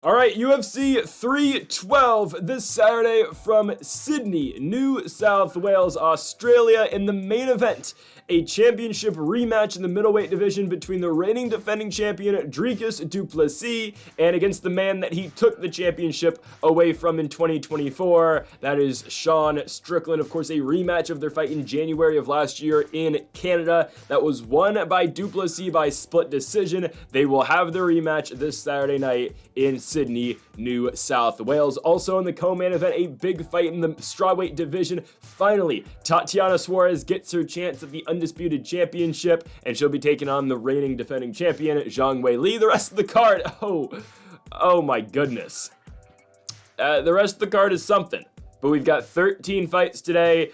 All right, UFC 312 this Saturday from Sydney, New South Wales, Australia. In the main event, a championship rematch in the middleweight division between the reigning defending champion Dricus du Plessis and against the man that he took the championship away from in 2024. That is Sean Strickland. Of course, a rematch of their fight in January of last year in Canada that was won by du Plessis by split decision. They will have their rematch this Saturday night in Sydney, New South Wales. Also in the co-main event, a big fight in the strawweight division. Finally, Tatiana Suarez gets her chance at the undisputed championship, and she'll be taking on the reigning defending champion, Zhang Li. The rest of the card, oh my goodness. The rest of the card is something. But we've got 13 fights today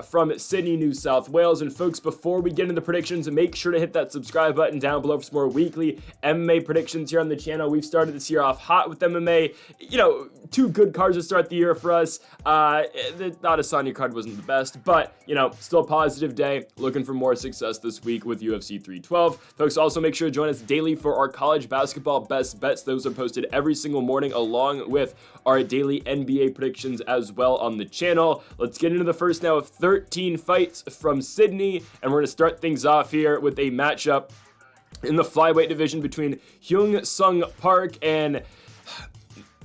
from Sydney, New South Wales. And folks, before we get into predictions, make sure to hit that subscribe button down below for some more weekly MMA predictions here on the channel. We've started this year off hot with MMA. You know, two good cards to start the year for us. The Adesanya card wasn't the best, but, you know, still a positive day. Looking for more success this week with UFC 312. Folks, also make sure to join us daily for our college basketball best bets. Those are posted every single morning, along with our daily NBA predictions as well on the channel. Let's get into the first now of 13 fights from Sydney, and we're going to start things off here with a matchup in the flyweight division between Hyung Sung Park and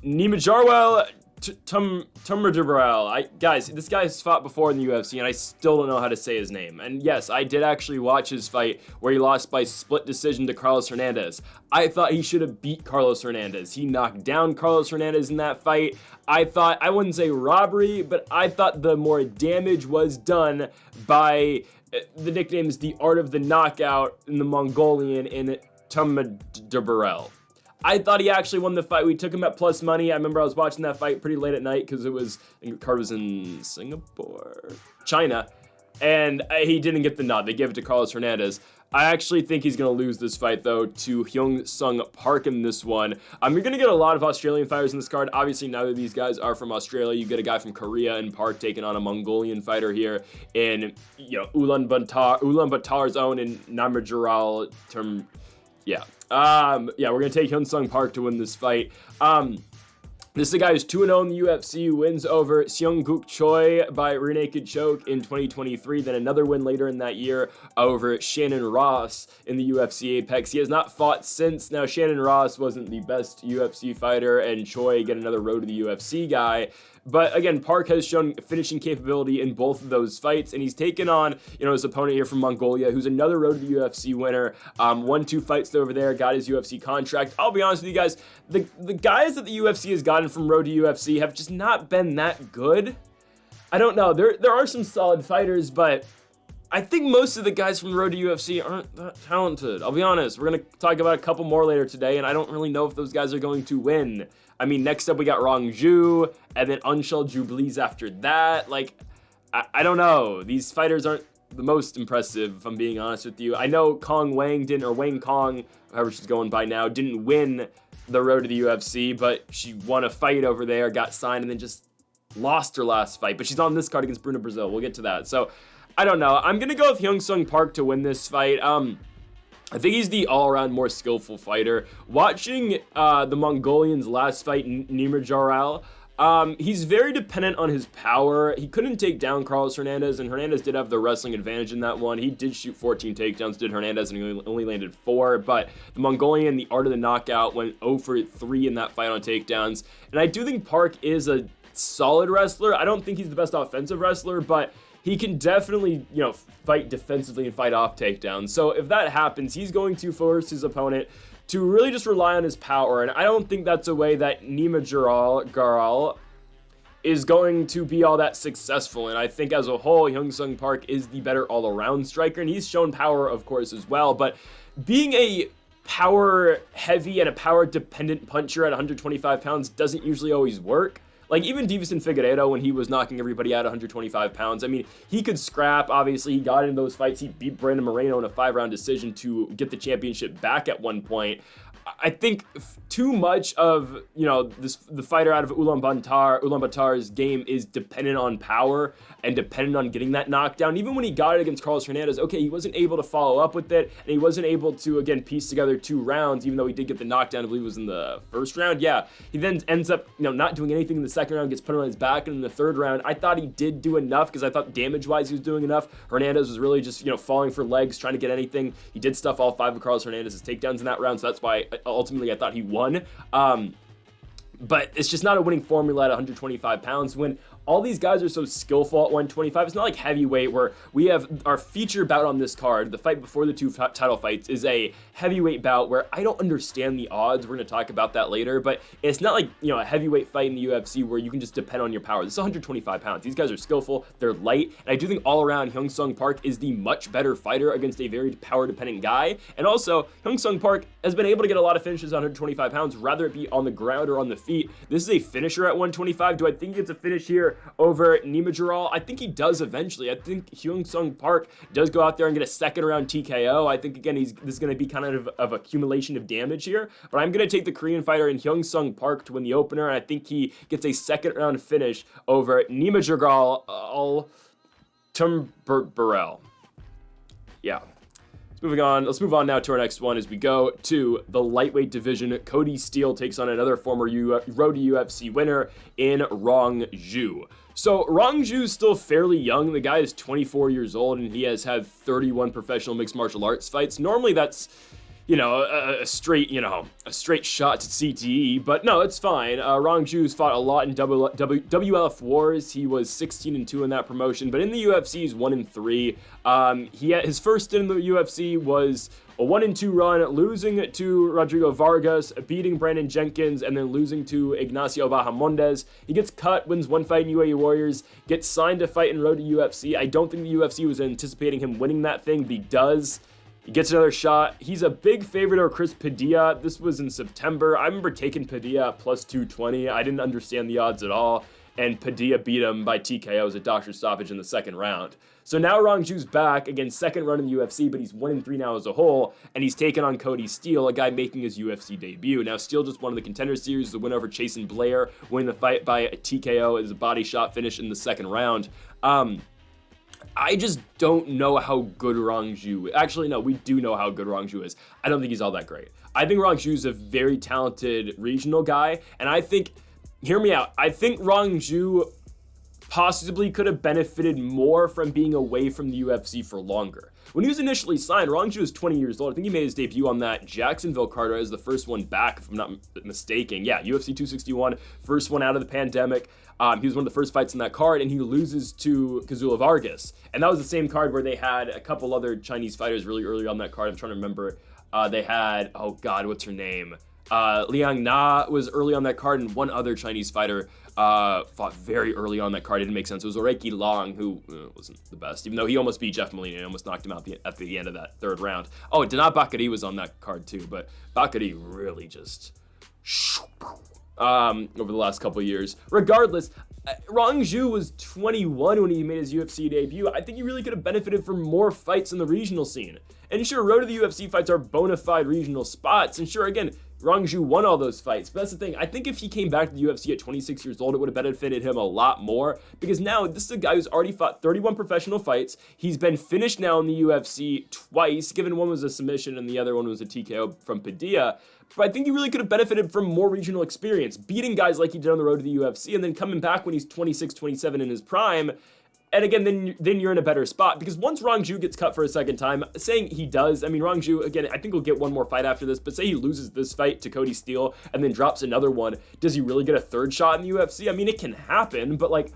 Tumendemberel. Guys, this guy's fought before in the UFC, and I still don't know how to say his name. And yes, I did actually watch his fight where he lost by split decision to Carlos Hernandez. I thought he should have beat Carlos Hernandez. He knocked down Carlos Hernandez in that fight. I wouldn't say robbery, but I thought the more damage was done by the nickname is the Art of the Knockout in the Mongolian in Tumendemberel. I thought he actually won the fight. We took him at plus money. I remember I was watching that fight pretty late at night because I think the card was in China, and he didn't get the nod. They gave it to Carlos Hernandez. I actually think he's going to lose this fight, though, to Hyung Sung Park in this one. You're going to get a lot of Australian fighters in this card. Obviously, neither of these guys are from Australia. You get a guy from Korea and Park taking on a Mongolian fighter here in, Ulaanbaatar's own in Namrajaral term. Yeah, we're going to take Hyun Sung Park to win this fight. This is a guy who's 2-0 in the UFC, who wins over Seung-Guk Choi by rear naked choke in 2023, then another win later in that year over Shannon Ross in the UFC Apex. He has not fought since. Now, Shannon Ross wasn't the best UFC fighter, and Choi get another road to the UFC guy. But again, Park has shown finishing capability in both of those fights, and he's taken on, his opponent here from Mongolia, who's another road to the UFC winner. Won 2 fights over there, got his UFC contract. I'll be honest with you guys, the guys that the UFC has gotten from road to UFC have just not been that good. I don't know. There are some solid fighters, but I think most of the guys from the road to UFC aren't that talented. I'll be honest. We're going to talk about a couple more later today, and I don't really know if those guys are going to win. I mean, next up we got Rongzhu, and then Unshell Jubli's after that. I don't know. These fighters aren't the most impressive, if I'm being honest with you. I know Wang Kong, however she's going by now, didn't win the road to the UFC, but she won a fight over there, got signed, and then just lost her last fight. But she's on this card against Bruna Brazil. We'll get to that. So, I don't know. I'm going to go with Hyung Sung Park to win this fight. I think he's the all-around more skillful fighter. Watching the Mongolians' last fight, Namrajaral, he's very dependent on his power. He couldn't take down Carlos Hernandez, and Hernandez did have the wrestling advantage in that one. He did shoot 14 takedowns, did Hernandez, and he only landed 4. But the Mongolian, the Art of the Knockout, went 0 for 3 in that fight on takedowns. And I do think Park is a solid wrestler. I don't think he's the best offensive wrestler, but he can definitely, fight defensively and fight off takedowns. So if that happens, he's going to force his opponent to really just rely on his power. And I don't think that's a way that Tumendemberel is going to be all that successful. And I think as a whole, Hyung Sung Park is the better all-around striker. And he's shown power, of course, as well. But being a power-heavy and a power-dependent puncher at 125 pounds doesn't usually always work. Like, even Deiveson Figueiredo, when he was knocking everybody out 125 pounds, I mean, he could scrap. Obviously, he got in those fights. He beat Brandon Moreno in a 5-round decision to get the championship back at one point. I think too much of, the fighter out of Ulaanbaatar's game is dependent on power and dependent on getting that knockdown. Even when he got it against Carlos Hernandez, okay, he wasn't able to follow up with it, and he wasn't able to, again, piece together 2 rounds, even though he did get the knockdown, I believe it was in the first round. Yeah, he then ends up, not doing anything in the second round, gets put on his back, and in the third round, I thought he did do enough, because I thought damage-wise he was doing enough. Hernandez was really just, falling for legs, trying to get anything. He did stuff all 5 of Carlos Hernandez's takedowns in that round, so that's why ultimately I thought he won. But it's just not a winning formula at 125 pounds when all these guys are so skillful at 125. It's not like heavyweight where we have our feature bout on this card. The fight before the 2 title fights is a heavyweight bout where I don't understand the odds. We're going to talk about that later, but it's not like, a heavyweight fight in the UFC where you can just depend on your power. This is 125 pounds. These guys are skillful. They're light. And I do think all around Hyung Sung Park is the much better fighter against a very power dependent guy. And also Hyung Sung Park has been able to get a lot of finishes on 125 pounds, rather it be on the ground or on the feet. This is a finisher at 125. Do I think he gets a finish here over Tumendemberel? I think he does eventually. I think Hyung Sung Park does go out there and get a second round TKO. I think, again, this is going to be kind of accumulation of damage here, but I'm going to take the Korean fighter in Hyung Sung Park to win the opener, and I think he gets a second round finish over Tumendemberel. Yeah. Let's move on now to our next one as we go to the lightweight division. Cody Steele takes on another former Road to UFC winner in Rongzhu. So Rongzhu's still fairly young. The guy is 24 years old and he has had 31 professional mixed martial arts fights. Normally that's, a straight shot to CTE, but no, it's fine. Rongzhu's fought a lot in WLF wars. He was 16-2 in that promotion, but in the UFC he's 1-3. His first stint in the UFC was a 1-2 run, losing to Rodrigo Vargas, beating Brandon Jenkins, and then losing to Ignacio Bahamondes. He gets cut, wins 1 fight in UAE Warriors, gets signed to fight in Road to UFC. I don't think the UFC was anticipating him winning that thing, but he does. He gets another shot. He's a big favorite over Chris Padilla. This was in September. I remember taking Padilla at plus 220. I didn't understand the odds at all. And Padilla beat him by TKO as a doctor stoppage in the second round. So now Rongzhu's back, again, second run in the UFC, but he's 1-3 now as a whole, and he's taken on Cody Steele, a guy making his UFC debut. Now, Steele just won the Contender Series, the win over Chasen Blair, winning the fight by a TKO as a body shot finish in the second round. I just don't know how good Rongzhu is. Actually, no, we do know how good Rongzhu is. I don't think he's all that great. I think Rongzhu is a very talented regional guy, and I think, hear me out, I think Rongzhu possibly could have benefited more from being away from the UFC for longer. When he was initially signed, Rongzhu was 20 years old. I think he made his debut on that Jacksonville card as the first one back, if I'm not mistaken. Yeah, UFC 261, first one out of the pandemic. He was one of the first fights in that card, and he loses to Kazula Vargas. And that was the same card where they had a couple other Chinese fighters really early on that card. I'm trying to remember. They had, oh God, what's her name? Liang Na was early on that card, and one other Chinese fighter fought very early on that card. It didn't make sense. It was Oreki Long, who wasn't the best, even though he almost beat Jeff Molina and almost knocked him out at the end of that third round. Oh, Denat Bakary was on that card too, but Bakary really just over the last couple of years. Regardless, Rongzhu was 21 when he made his UFC debut. I think he really could have benefited from more fights in the regional scene. And sure, Road to the UFC fights are bona fide regional spots. And sure, again, Rongzhu won all those fights. But that's the thing. I think if he came back to the UFC at 26 years old, it would have benefited him a lot more. Because now, this is a guy who's already fought 31 professional fights. He's been finished now in the UFC twice, given one was a submission and the other one was a TKO from Padilla. But I think he really could have benefited from more regional experience, beating guys like he did on the road to the UFC, and then coming back when he's 26, 27 in his prime. And again, then you're in a better spot, because once Rongzhu gets cut for a second time, saying he does, I mean, Rongzhu, again, I think he'll get one more fight after this, but say he loses this fight to Cody Steele and then drops another one, does he really get a third shot in the UFC? I mean, it can happen, but like,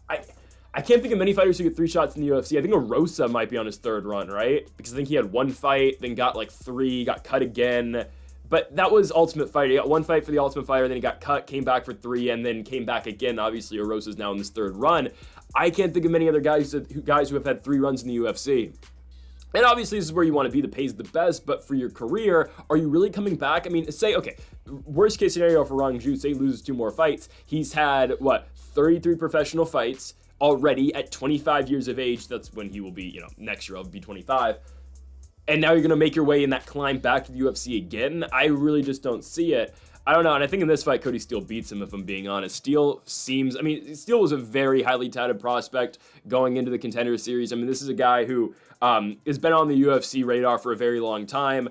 I can't think of many fighters who get 3 shots in the UFC. I think Arosa might be on his third run, right? Because I think he had 1 fight, then got like 3, got cut again. But that was Ultimate Fighter. He got 1 fight for the Ultimate Fighter, then he got cut, came back for 3, and then came back again. Obviously, Arosa's now in his 3rd run. I can't think of many other guys who have had 3 runs in the UFC. And obviously, this is where you want to be. The pay's the best, but for your career, are you really coming back? I mean, say, okay, worst case scenario for Rongzhu, say he loses 2 more fights. He's had, 33 professional fights already at 25 years of age. That's when he will be, next year he'll be 25. and now you're going to make your way in that climb back to the UFC again. I really just don't see it. I don't know, and I think in this fight, Cody Steele beats him, if I'm being honest. Steele was a very highly touted prospect going into the Contender Series. I mean, this is a guy who has been on the UFC radar for a very long time.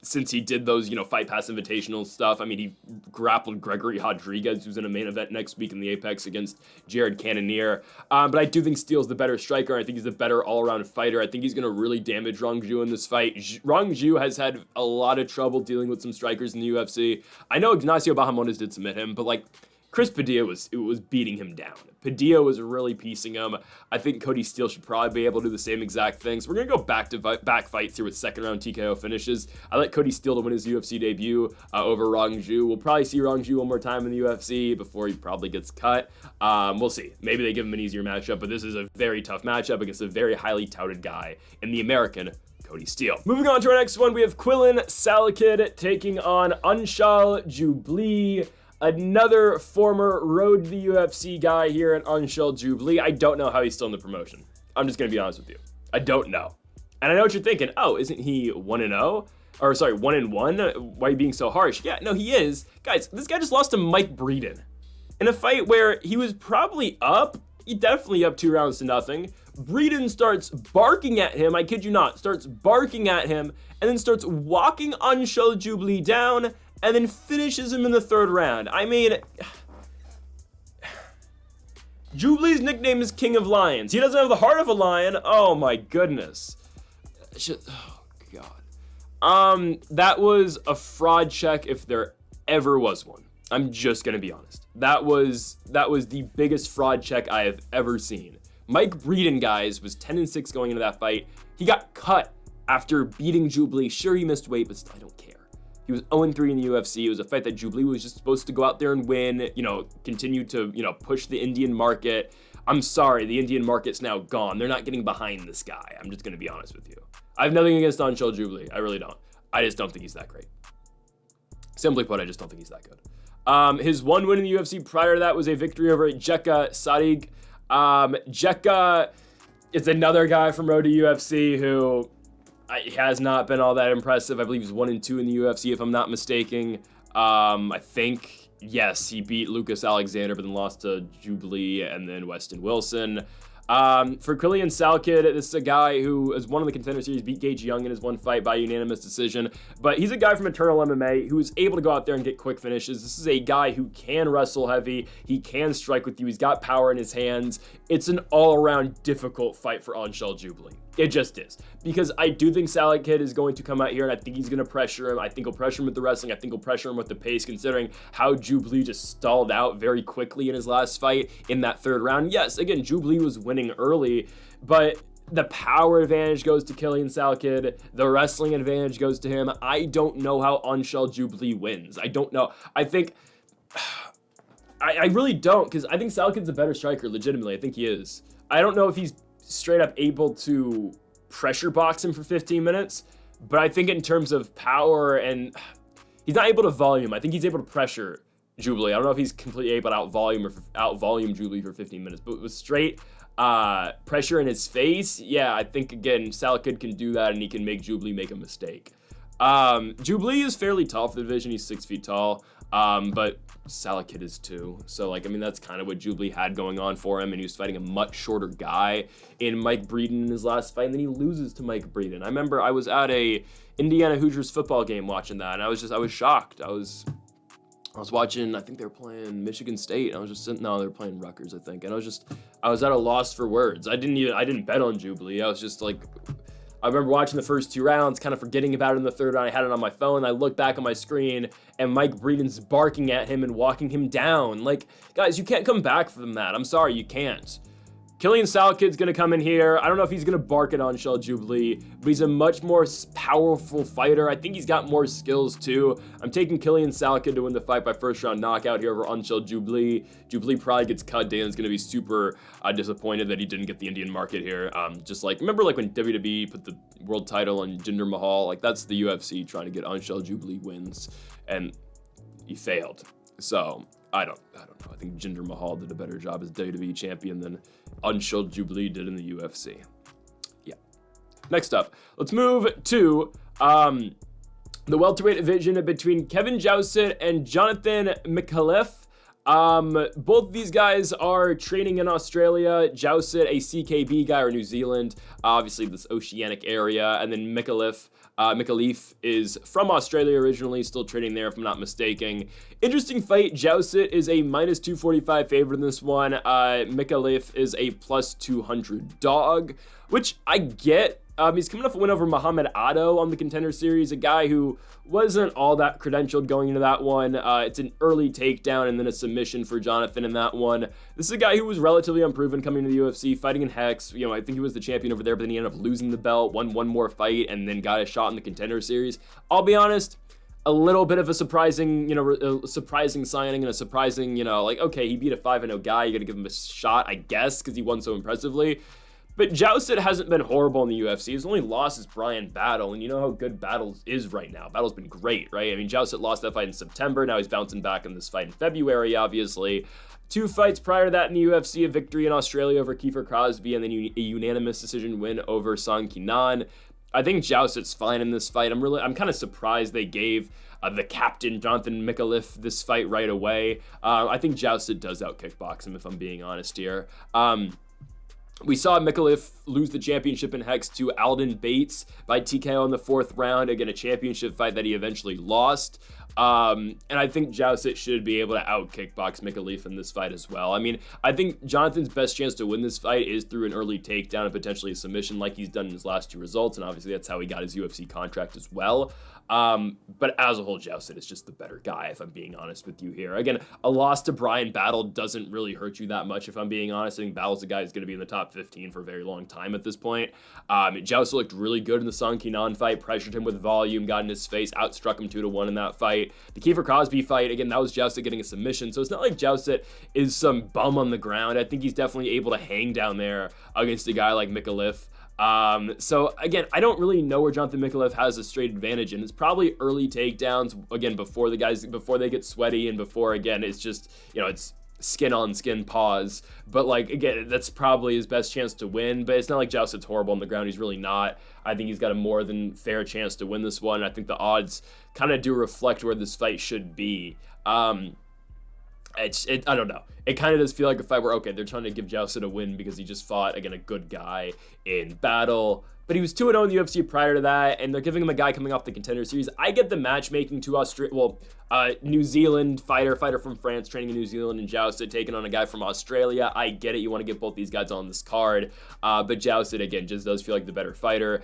Since he did those, Fight Pass Invitational stuff. I mean, he grappled Gregory Rodriguez, who's in a main event next week in the Apex against Jared Cannonier. But I do think Steele's the better striker. I think he's the better all-around fighter. I think he's going to really damage Rongzhu in this fight. Rongzhu has had a lot of trouble dealing with some strikers in the UFC. I know Ignacio Bahamondes did submit him, but Chris Padilla was beating him down. Padilla was really piecing him. I think Cody Steele should probably be able to do the same exact things. We're going to go back fights here with second-round TKO finishes. I like Cody Steele to win his UFC debut over Rongzhu. We'll probably see Rongzhu one more time in the UFC before he probably gets cut. We'll see. Maybe they give him an easier matchup, but this is a very tough matchup against a very highly touted guy in the American Cody Steele. Moving on to our next one, we have Quillan Salkilld taking on Anshul Jubli. Another former road to the UFC guy here at Anshul Jubli. I don't know how he's still in the promotion. I'm just going to be honest with you. I don't know. And I know what you're thinking. Oh, isn't he 1-0? Or sorry, 1-1? Why are you being so harsh? Yeah, no, he is. Guys, this guy just lost to Mike Breeden in a fight where he was probably up. He definitely up 2 rounds to nothing. Breeden starts barking at him. I kid you not. Starts barking at him and then starts walking Anshul Jubli down and then finishes him in the 3rd round. I mean, Jubli's nickname is King of Lions. He doesn't have the heart of a lion. Oh my goodness. Oh God. That was a fraud check if there ever was one. I'm just gonna be honest. That was the biggest fraud check I have ever seen. Mike Breeden, guys, was 10-6 going into that fight. He got cut after beating Jubli. Sure, he missed weight, but still, I don't care. He was 0-3 in the UFC. It was a fight that Jubli was just supposed to go out there and win, continue to, push the Indian market. I'm sorry, the Indian market's now gone. They're not getting behind this guy. I'm just going to be honest with you. I have nothing against Anshul Jubli. I really don't. I just don't think he's that great. Simply put, I just don't think he's that good. His one win in the UFC prior to that was a victory over Jekka Sadig. Jekka is another guy from Road to UFC who has not been all that impressive. I believe he's 1-2 in the UFC, if I'm not mistaken. I think, yes, he beat Lucas Alexander, but then lost to Jubli and then Weston Wilson. For Quillan Salkilld, this is a guy who is one of the Contender Series, beat Gage Young in his one fight by unanimous decision, but he's a guy from Eternal MMA who is able to go out there and get quick finishes. This is a guy who can wrestle heavy, he can strike with you, he's got power in his hands. It's an all-around difficult fight for Anshul Jubli. It just is. Because I do think Salkilld is going to come out here and I think he's going to pressure him. I think he'll pressure him with the wrestling. I think he'll pressure him with the pace, considering how Jubli just stalled out very quickly in his last fight in that 3rd round. Yes, again, Jubli was winning early, but the power advantage goes to Quillan Salkilld. The wrestling advantage goes to him. I don't know how Anshul Jubli wins. I don't know. I think... I really don't, because I think Salkild's a better striker, legitimately. I think he is. I don't know if he's straight up able to pressure box him for 15 minutes, but I think in terms of power and he's not able to volume. I think he's able to pressure Jubli. I don't know if he's completely able to out volume Jubli for 15 minutes, but with straight pressure in his face, yeah, I think again Salkilld can do that and he can make Jubli make a mistake. Jubli is fairly tall for the division. He's 6 feet tall. But Salkilld is too. So, that's kind of what Jubli had going on for him, and he was fighting a much shorter guy in Mike Breeden in his last fight, and then he loses to Mike Breeden. I remember I was at a Indiana Hoosiers football game watching that, and I was shocked. I was watching, I think they were playing Michigan State, and I was just sitting, no, they were playing Rutgers, I think, and I was at a loss for words. I didn't bet on Jubli. I was just I remember watching the first 2 rounds, kind of forgetting about it in the 3rd round. I had it on my phone. I looked back on my screen, and Mike Breeden's barking at him and walking him down. Guys, you can't come back from that. I'm sorry, you can't. Quillan Salkild's going to come in here. I don't know if he's going to bark at Anshul Jubli, but he's a much more powerful fighter. I think he's got more skills too. I'm taking Quillan Salkilld to win the fight by 1st round knockout here over Anshul Jubli. Jubli probably gets cut. Dan's going to be super disappointed that he didn't get the Indian market here. Remember when WWE put the world title on Jinder Mahal? That's the UFC trying to get Anshul Jubli wins, and he failed. So I don't know. I think Jinder Mahal did a better job as WWE champion than Anshul Jubli did in the UFC. Yeah. Next up, let's move to the welterweight division between Kevin Jousset and Jonathan Micallef. Both these guys are training in Australia. Jousset, a CKB guy, or New Zealand, obviously this oceanic area, and then Micallef is from Australia originally, still training there if I'm not mistaken. Interesting fight. Jousset is a minus 245 favorite in this one. Micallef is a plus 200 dog, which I get. He's coming off a win over Muhammad Addo on the Contender Series, a guy who wasn't all that credentialed going into that one. It's an early takedown and then a submission for Jonathan in that one. This is a guy who was relatively unproven coming to the UFC, fighting in Hex. I think he was the champion over there, but then he ended up losing the belt, won one more fight, and then got a shot in the Contender Series. I'll be honest, a little bit of a surprising, surprising signing and a surprising, okay, he beat a 5-0 guy. You got to give him a shot, I guess, because he won so impressively. But Jousset hasn't been horrible in the UFC. His only loss is Brian Battle, and you know how good Battle is right now. Battle's been great, right? I mean, Jousset lost that fight in September. Now he's bouncing back in this fight in February, obviously. 2 fights prior to that in the UFC, a victory in Australia over Kiefer Crosby, and then a unanimous decision win over Song Kinan. I think Jousset's fine in this fight. I'm kind of surprised they gave the captain, Jonathan Micallef, this fight right away. I think Jousset does out-kickbox him, if I'm being honest here. We saw Micallef lose the championship in Hex to Alden Bates by TKO in the 4th round. Again, a championship fight that he eventually lost. And I think Jousset should be able to out-kickbox Micallef in this fight as well. I mean, I think Jonathan's best chance to win this fight is through an early takedown and potentially a submission like he's done in his last 2 results, and obviously that's how he got his UFC contract as well. But as a whole, Jousset is just the better guy, if I'm being honest with you here. Again, a loss to Brian Battle doesn't really hurt you that much, if I'm being honest. I think Battle's a guy who's going to be in the top 15 for a very long time at this point. Jousset looked really good in the Song Kinan fight, pressured him with volume, got in his face, outstruck him 2-1 in that fight. The Kiefer Crosby fight, again, that was Jousset getting a submission, so it's not like Jousset is some bum on the ground. I think he's definitely able to hang down there against a guy like Micallef. So again, I don't really know where Jonathan Micallef has a straight advantage, and it's probably early takedowns, again, before they get sweaty, and before, again, it's just, it's skin on skin pause. But again, that's probably his best chance to win, but it's not like Jousset's horrible on the ground. He's really not. I think he's got a more than fair chance to win this one. I think the odds kind of do reflect where this fight should be. I don't know. It kind of does feel like a fight where, okay, they're trying to give Jousset a win because he just fought, again, a good guy in Battle. But he was 2-0 in the UFC prior to that, and they're giving him a guy coming off the Contender Series. I get the matchmaking to New Zealand fighter from France, training in New Zealand, and Jousset taking on a guy from Australia. I get it. You want to get both these guys on this card. But Jousset, again, just does feel like the better fighter.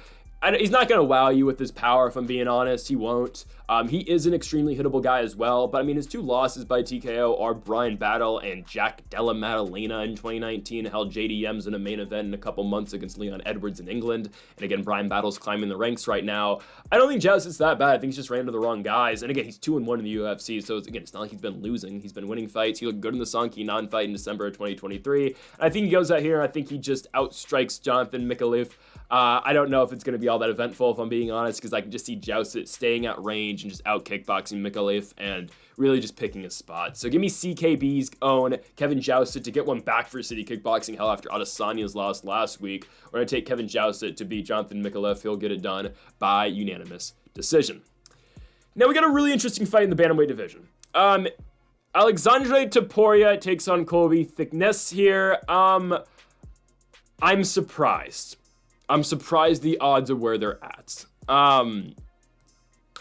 He's not going to wow you with his power, if I'm being honest. He won't. He is an extremely hittable guy as well, but I mean, his 2 losses by TKO are Brian Battle and Jack Della Maddalena in 2019, held JDMs in a main event in a couple months against Leon Edwards in England. And again, Brian Battle's climbing the ranks right now. I don't think Jousset's that bad. I think he's just ran into the wrong guys. And again, he's 2-1 in the UFC, so it's not like he's been losing. He's been winning fights. He looked good in the Song Kinan fight in December of 2023. And I think he goes out here, and I think he just outstrikes Jonathan Micallef. I don't know if it's going to be all that eventful, if I'm being honest, because I can just see Jousset staying at range and just out-kickboxing Micallef and really just picking a spot. So give me CKB's own Kevin Jousset to get one back for City Kickboxing Hell after Adesanya's loss last week. We're going to take Kevin Jousset to beat Jonathan Micallef. He'll get it done by unanimous decision. Now we got a really interesting fight in the bantamweight division. Alexandre Topuria takes on Colby Thicknesse here. I'm surprised. I'm surprised the odds are where they're at.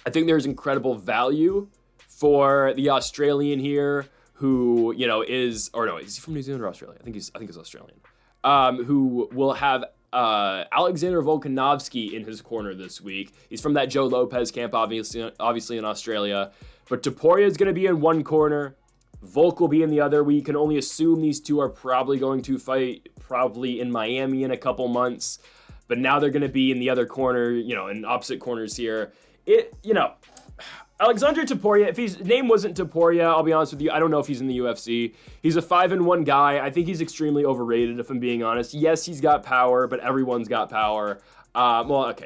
I think there's incredible value for the Australian here who, is he from New Zealand or Australia? I think he's Australian. Who will have Alexander Volkanovski in his corner this week. He's from that Joe Lopez camp, obviously in Australia. But Topuria is going to be in one corner. Volk will be in the other. We can only assume these two are probably going to fight probably in Miami in a couple months. But now they're going to be in the other corner, in opposite corners here. Alexandre Topuria, if his name wasn't Topuria, I'll be honest with you, I don't know if he's in the UFC. He's a 5-1 guy. I think he's extremely overrated, if I'm being honest. Yes, he's got power, but everyone's got power. Not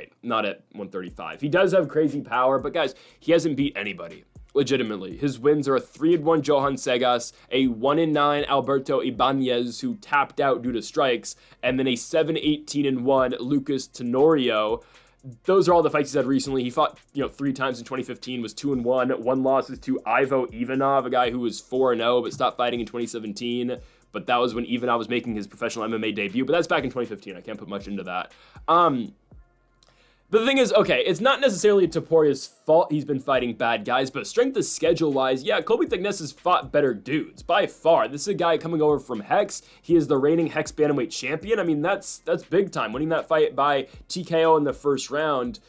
at 135. He does have crazy power, but guys, he hasn't beat anybody. legitimately. His wins are a 3-1 Johan Segas, a 1-9 Alberto Ibanez, who tapped out due to strikes, and then a 7-18-1 Lucas Tenorio. Those are all the fights he's had recently. He fought, 3 times in 2015, was 2-1. One loss is to Ivo Ivanov, a guy who was 4-0 but stopped fighting in 2017. But that was when Ivanov was making his professional MMA debut. But that's back in 2015. I can't put much into that. But the thing is, okay, it's not necessarily Topuria's fault he's been fighting bad guys, but strength of schedule-wise, yeah, Colby Thicknesse has fought better dudes, by far. This is a guy coming over from Hex. He is the reigning Hex bantamweight champion. I mean, that's big time. Winning that fight by TKO in the first round.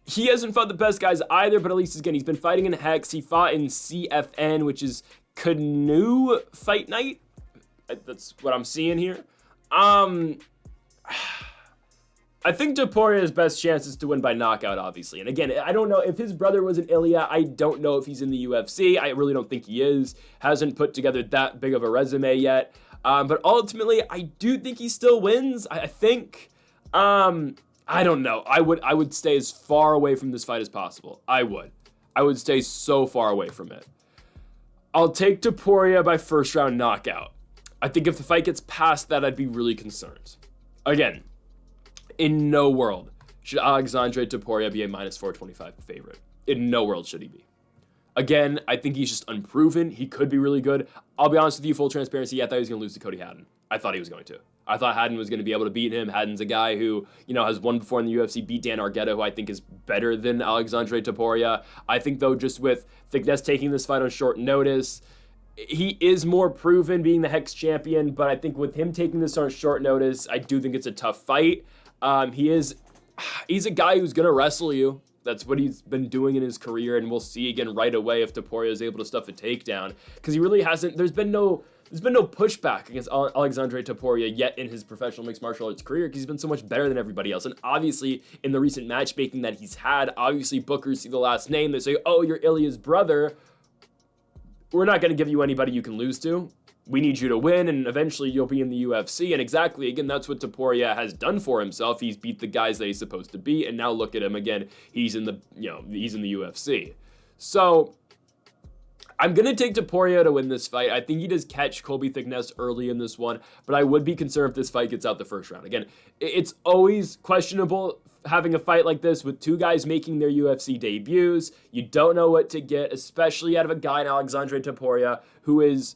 He hasn't fought the best guys either, but at least, again, he's been fighting in Hex. He fought in CFN, which is Canoe Fight Night. That's what I'm seeing here. I think Topuria's best chance is to win by knockout, obviously. And again, I don't know if his brother was an Ilya. I don't know if he's in the UFC. I really don't think he is. Hasn't put together that big of a resume yet. But ultimately, I do think he still wins. I think. I don't know. I would stay as far away from this fight as possible. I would stay so far away from it. I'll take Topuria by first round knockout. I think if the fight gets past that, I'd be really concerned. Again, in no world should Alexandre Topuria be a minus 425 favorite. In no world should he be. Again, I think he's just unproven. He could be really good. I'll be honest with you, full transparency, I thought he was going to lose to Cody Haddon. I thought he was going to. I thought Haddon was going to be able to beat him. Haddon's a guy who, has won before in the UFC, beat Dan Argueta, who I think is better than Alexandre Topuria. I think, though, just with Thicknesse taking this fight on short notice, he is more proven being the Hex champion, but I think with him taking this on short notice, I do think it's a tough fight. He's a guy who's going to wrestle you. That's what he's been doing in his career, and we'll see again right away if Topuria is able to stuff a takedown, because he really hasn't. There's been no pushback against Alexandre Topuria yet in his professional mixed martial arts career, because he's been so much better than everybody else. And obviously, in the recent matchmaking that he's had, obviously bookers see the last name, they say, "Oh, you're Ilya's brother. We're not going to give you anybody you can lose to. We need you to win, and eventually you'll be in the UFC." And exactly, again, that's what Topuria has done for himself. He's beat the guys that he's supposed to beat, and now look at him again. He's in the UFC. So I'm going to take Topuria to win this fight. I think he does catch Colby Thicknesse early in this one, but I would be concerned if this fight gets out the first round. Again, it's always questionable having a fight like this with two guys making their UFC debuts. You don't know what to get, especially out of a guy in Alexandre Topuria who is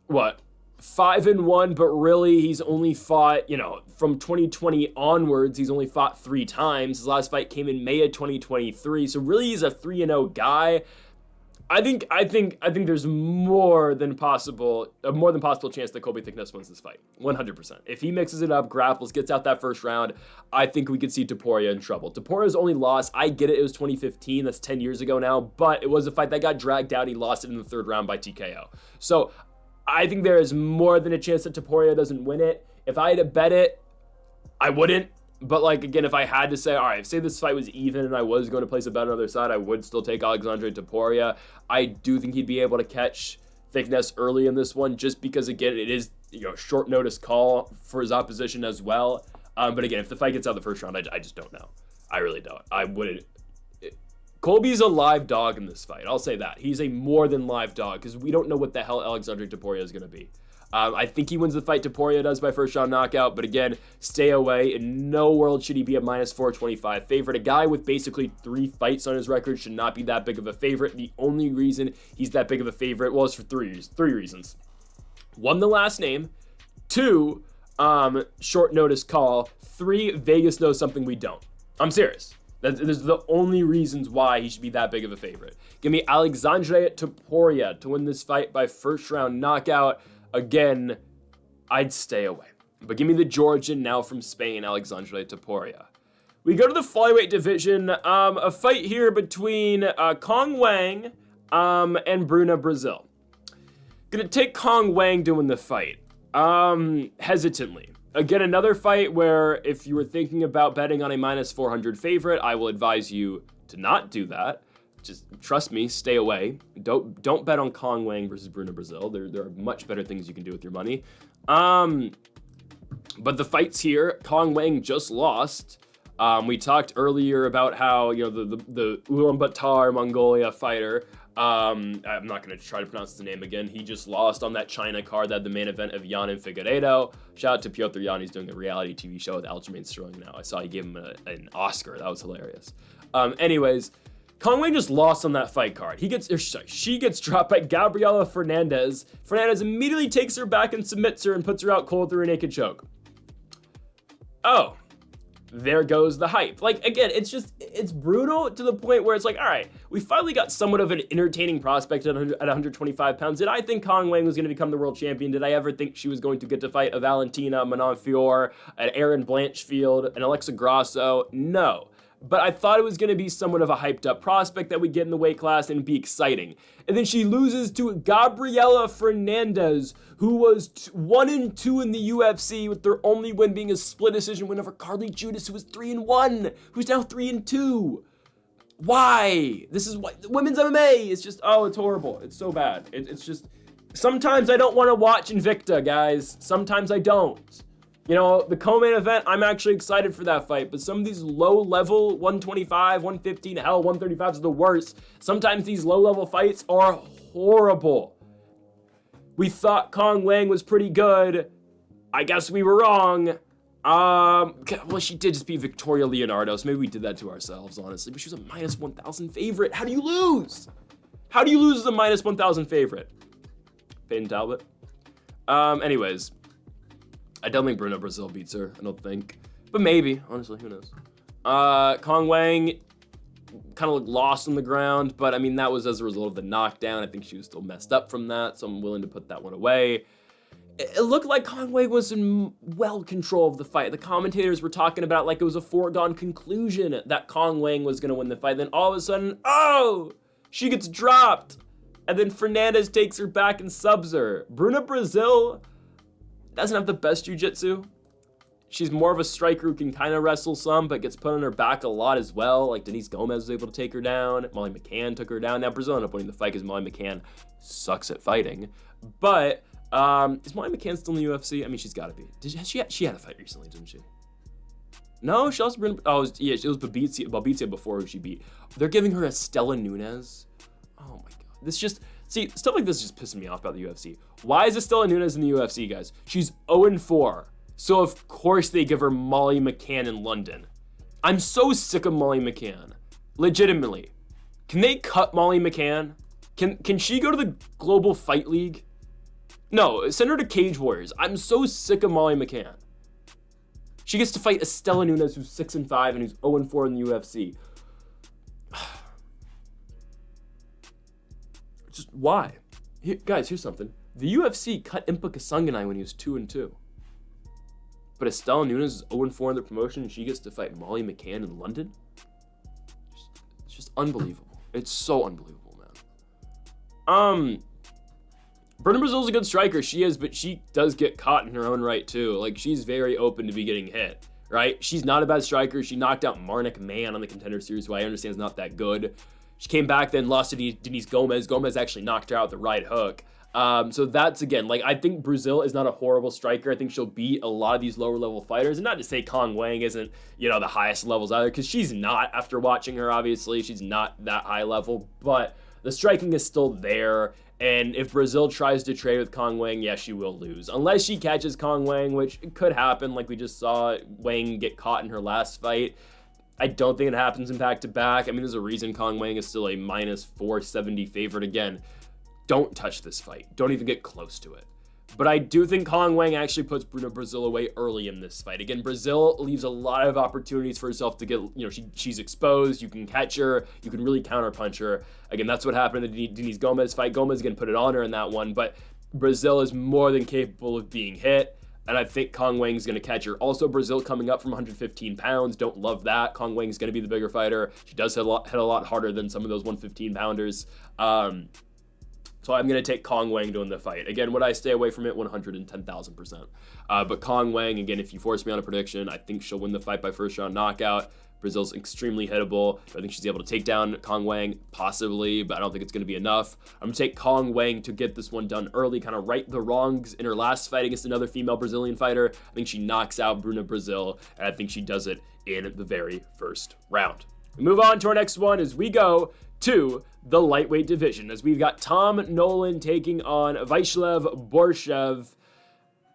5-1, but really he's only fought, from 2020 onwards, he's only fought 3 times. His last fight came in May of 2023, so really he's a 3-0 guy. I think there's more than possible chance that Colby Thicknesse wins this fight. 100%. If he mixes it up, grapples, gets out that first round, I think we could see Topuria in trouble. Topuria's only loss, I get it was 2015, that's 10 years ago now, but it was a fight that got dragged out. He lost it in the 3rd round by TKO. So I think there is more than a chance that Topuria doesn't win it. If I had to bet it, I wouldn't. But again, if I had to say, all right, say this fight was even and I was going to place a bet on the other side, I would still take Alexandre Topuria. I do think he'd be able to catch Thicknesse early in this one, just because, again, it is short notice call for his opposition as well. But again, if the fight gets out the first round, I just don't know. I really don't. I wouldn't. Colby's a live dog in this fight. I'll say that. He's a more than live dog, because we don't know what the hell Alexandre Topuria is going to be. I think he wins the fight. Topuria does by first round knockout, but again, stay away. In no world should he be a minus 425 favorite. A guy with basically 3 fights on his record should not be that big of a favorite. The only reason he's that big of a favorite is for three reasons. 1, the last name. 2, short notice call. 3, Vegas knows something we don't. I'm serious. Those are the only reasons why he should be that big of a favorite. Give me Alexandre Topuria to win this fight by first round knockout. Again, I'd stay away. But give me the Georgian now from Spain, Alexandre Topuria. We go to the flyweight division. A fight here between Kong Wang and Bruna Brasil. Gonna take Kong Wang to win the fight. Hesitantly. Again, another fight where if you were thinking about betting on a minus 400 favorite, I will advise you to not do that. Just trust me, stay away. Don't bet on Kong Wang versus Bruna Brasil. There are much better things you can do with your money. But the fights here, Kong Wang just lost. We talked earlier about how the Ulaanbaatar Mongolia fighter I'm not going to try to pronounce the name again. He just lost on that China card that had the main event of Yan and Figueiredo. Shout out to Piotr Yan. He's doing a reality TV show with Aljamain Sterling now. I saw he gave him an Oscar. That was hilarious. Anyways, Kong Wang just lost on that fight card. She gets dropped by Gabriela Fernandez. Fernandez immediately takes her back and submits her and puts her out cold through a naked choke. Oh, there goes the hype. Like, again, it's brutal to the point where it's like, all right, we finally got somewhat of an entertaining prospect at 125 pounds. Did I think Kong Wang was going to become the world champion? Did I ever think she was going to get to fight a Valentina, Manon Fior, an Erin Blanchfield, an Alexa Grasso? No. But I thought it was going to be somewhat of a hyped up prospect that would get in the weight class and be exciting. And then she loses to Gabriela Fernandez, who was 1-2 in the UFC, with their only win being a split decision win over Carly Judas, who was 3-1, who's now 3-2. Why? This is what women's MMA is just, oh, it's horrible. It's so bad. It's just, sometimes I don't want to watch Invicta, guys. Sometimes I don't. You know, the co-main event, I'm actually excited for that fight, but some of these low-level 125, 115, hell, 135s are the worst. Sometimes these low-level fights are horrible. We thought Kong Wang was pretty good. I guess we were wrong. Well, she did just beat Victoria Leonardo, so maybe we did that to ourselves, honestly, but she was a minus 1,000 favorite. How do you lose? How do you lose as a minus 1,000 favorite? Peyton Talbot. Anyways. I don't think Bruno Brasil beats her, I don't think. But maybe, honestly, who knows? Kong Wang kind of lost on the ground, but I mean, that was as a result of the knockdown. I think she was still messed up from that, so I'm willing to put that one away. It looked like Kong Wang was in well control of the fight. The commentators were talking about like it was a foregone conclusion that Kong Wang was going to win the fight. Then all of a sudden, oh, she gets dropped. And then Fernandez takes her back and subs her. Bruna Brasil doesn't have the best jiu-jitsu. She's more of a striker who can kind of wrestle some, but gets put on her back a lot as well. Like Denise Gomez was able to take her down. Molly McCann took her down. Now Brazil ended up winning the fight because Molly McCann sucks at fighting. But is Molly McCann still in the UFC? I mean, she's got to be. She had a fight recently, didn't she? No, she also been. Oh, it was Babizia before who she beat. They're giving her a Stella Nunes. Oh my god, this just. See, stuff like this is just pissing me off about the UFC. Why is Estella Nunes in the UFC, guys? She's 0-4. So, of course, they give her Molly McCann in London. I'm so sick of Molly McCann. Legitimately. Can they cut Molly McCann? Can she go to the Global Fight League? No, send her to Cage Warriors. I'm so sick of Molly McCann. She gets to fight Estella Nunes, who's 6-5 and who's 0-4 in the UFC. Just why? Guys, here's something. The UFC cut Impa Kasanganay when he was 2-2. But Estelle Nunes is 0-4 in the promotion and she gets to fight Molly McCann in London? It's just unbelievable. It's so unbelievable, man. Bruna Brasil's a good striker. She is, but she does get caught in her own right, too. Like, she's very open to be getting hit, right? She's not a bad striker. She knocked out Marnik Mann on the Contender Series, who I understand is not that good. She came back, then lost to Denise Gomez. Gomez actually knocked her out with the right hook. So that's, again, like, I think Brazil is not a horrible striker. I think she'll beat a lot of these lower level fighters. And not to say Kong Wang isn't, you know, the highest levels either, because she's not, after watching her, obviously. She's not that high level, but the striking is still there. And if Brazil tries to trade with Kong Wang, yeah, she will lose. Unless she catches Kong Wang, which could happen, like we just saw Wang get caught in her last fight. I don't think it happens in back-to-back. I mean, there's a reason Kong Wang is still a minus 470 favorite. Again, don't touch this fight. Don't even get close to it. But I do think Kong Wang actually puts Bruna Brasil away early in this fight. Again, Brazil leaves a lot of opportunities for herself to get, you know, she's exposed. You can catch her. You can really counterpunch her. Again, that's what happened in the Denise Gomez fight. Gomez, again, put it on her in that one. But Brazil is more than capable of being hit. And I think Kong Wang's going to catch her. Also, Brazil coming up from 115 pounds. Don't love that. Kong Wang's going to be the bigger fighter. She does hit a lot harder than some of those 115-pounders. So I'm going to take Kong Wang to win the fight. Again, would I stay away from it? 110,000%. But Kong Wang, again, if you force me on a prediction, I think she'll win the fight by first-round knockout. Brazil's extremely hittable. I think she's able to take down Kong Wang, possibly, but I don't think it's going to be enough. I'm going to take Kong Wang to get this one done early, kind of right the wrongs in her last fight against another female Brazilian fighter. I think she knocks out Bruna Brasil, and I think she does it in the very first round. We move on to our next one as we go to the lightweight division, as we've got Tom Nolan taking on Micallef Borshchev.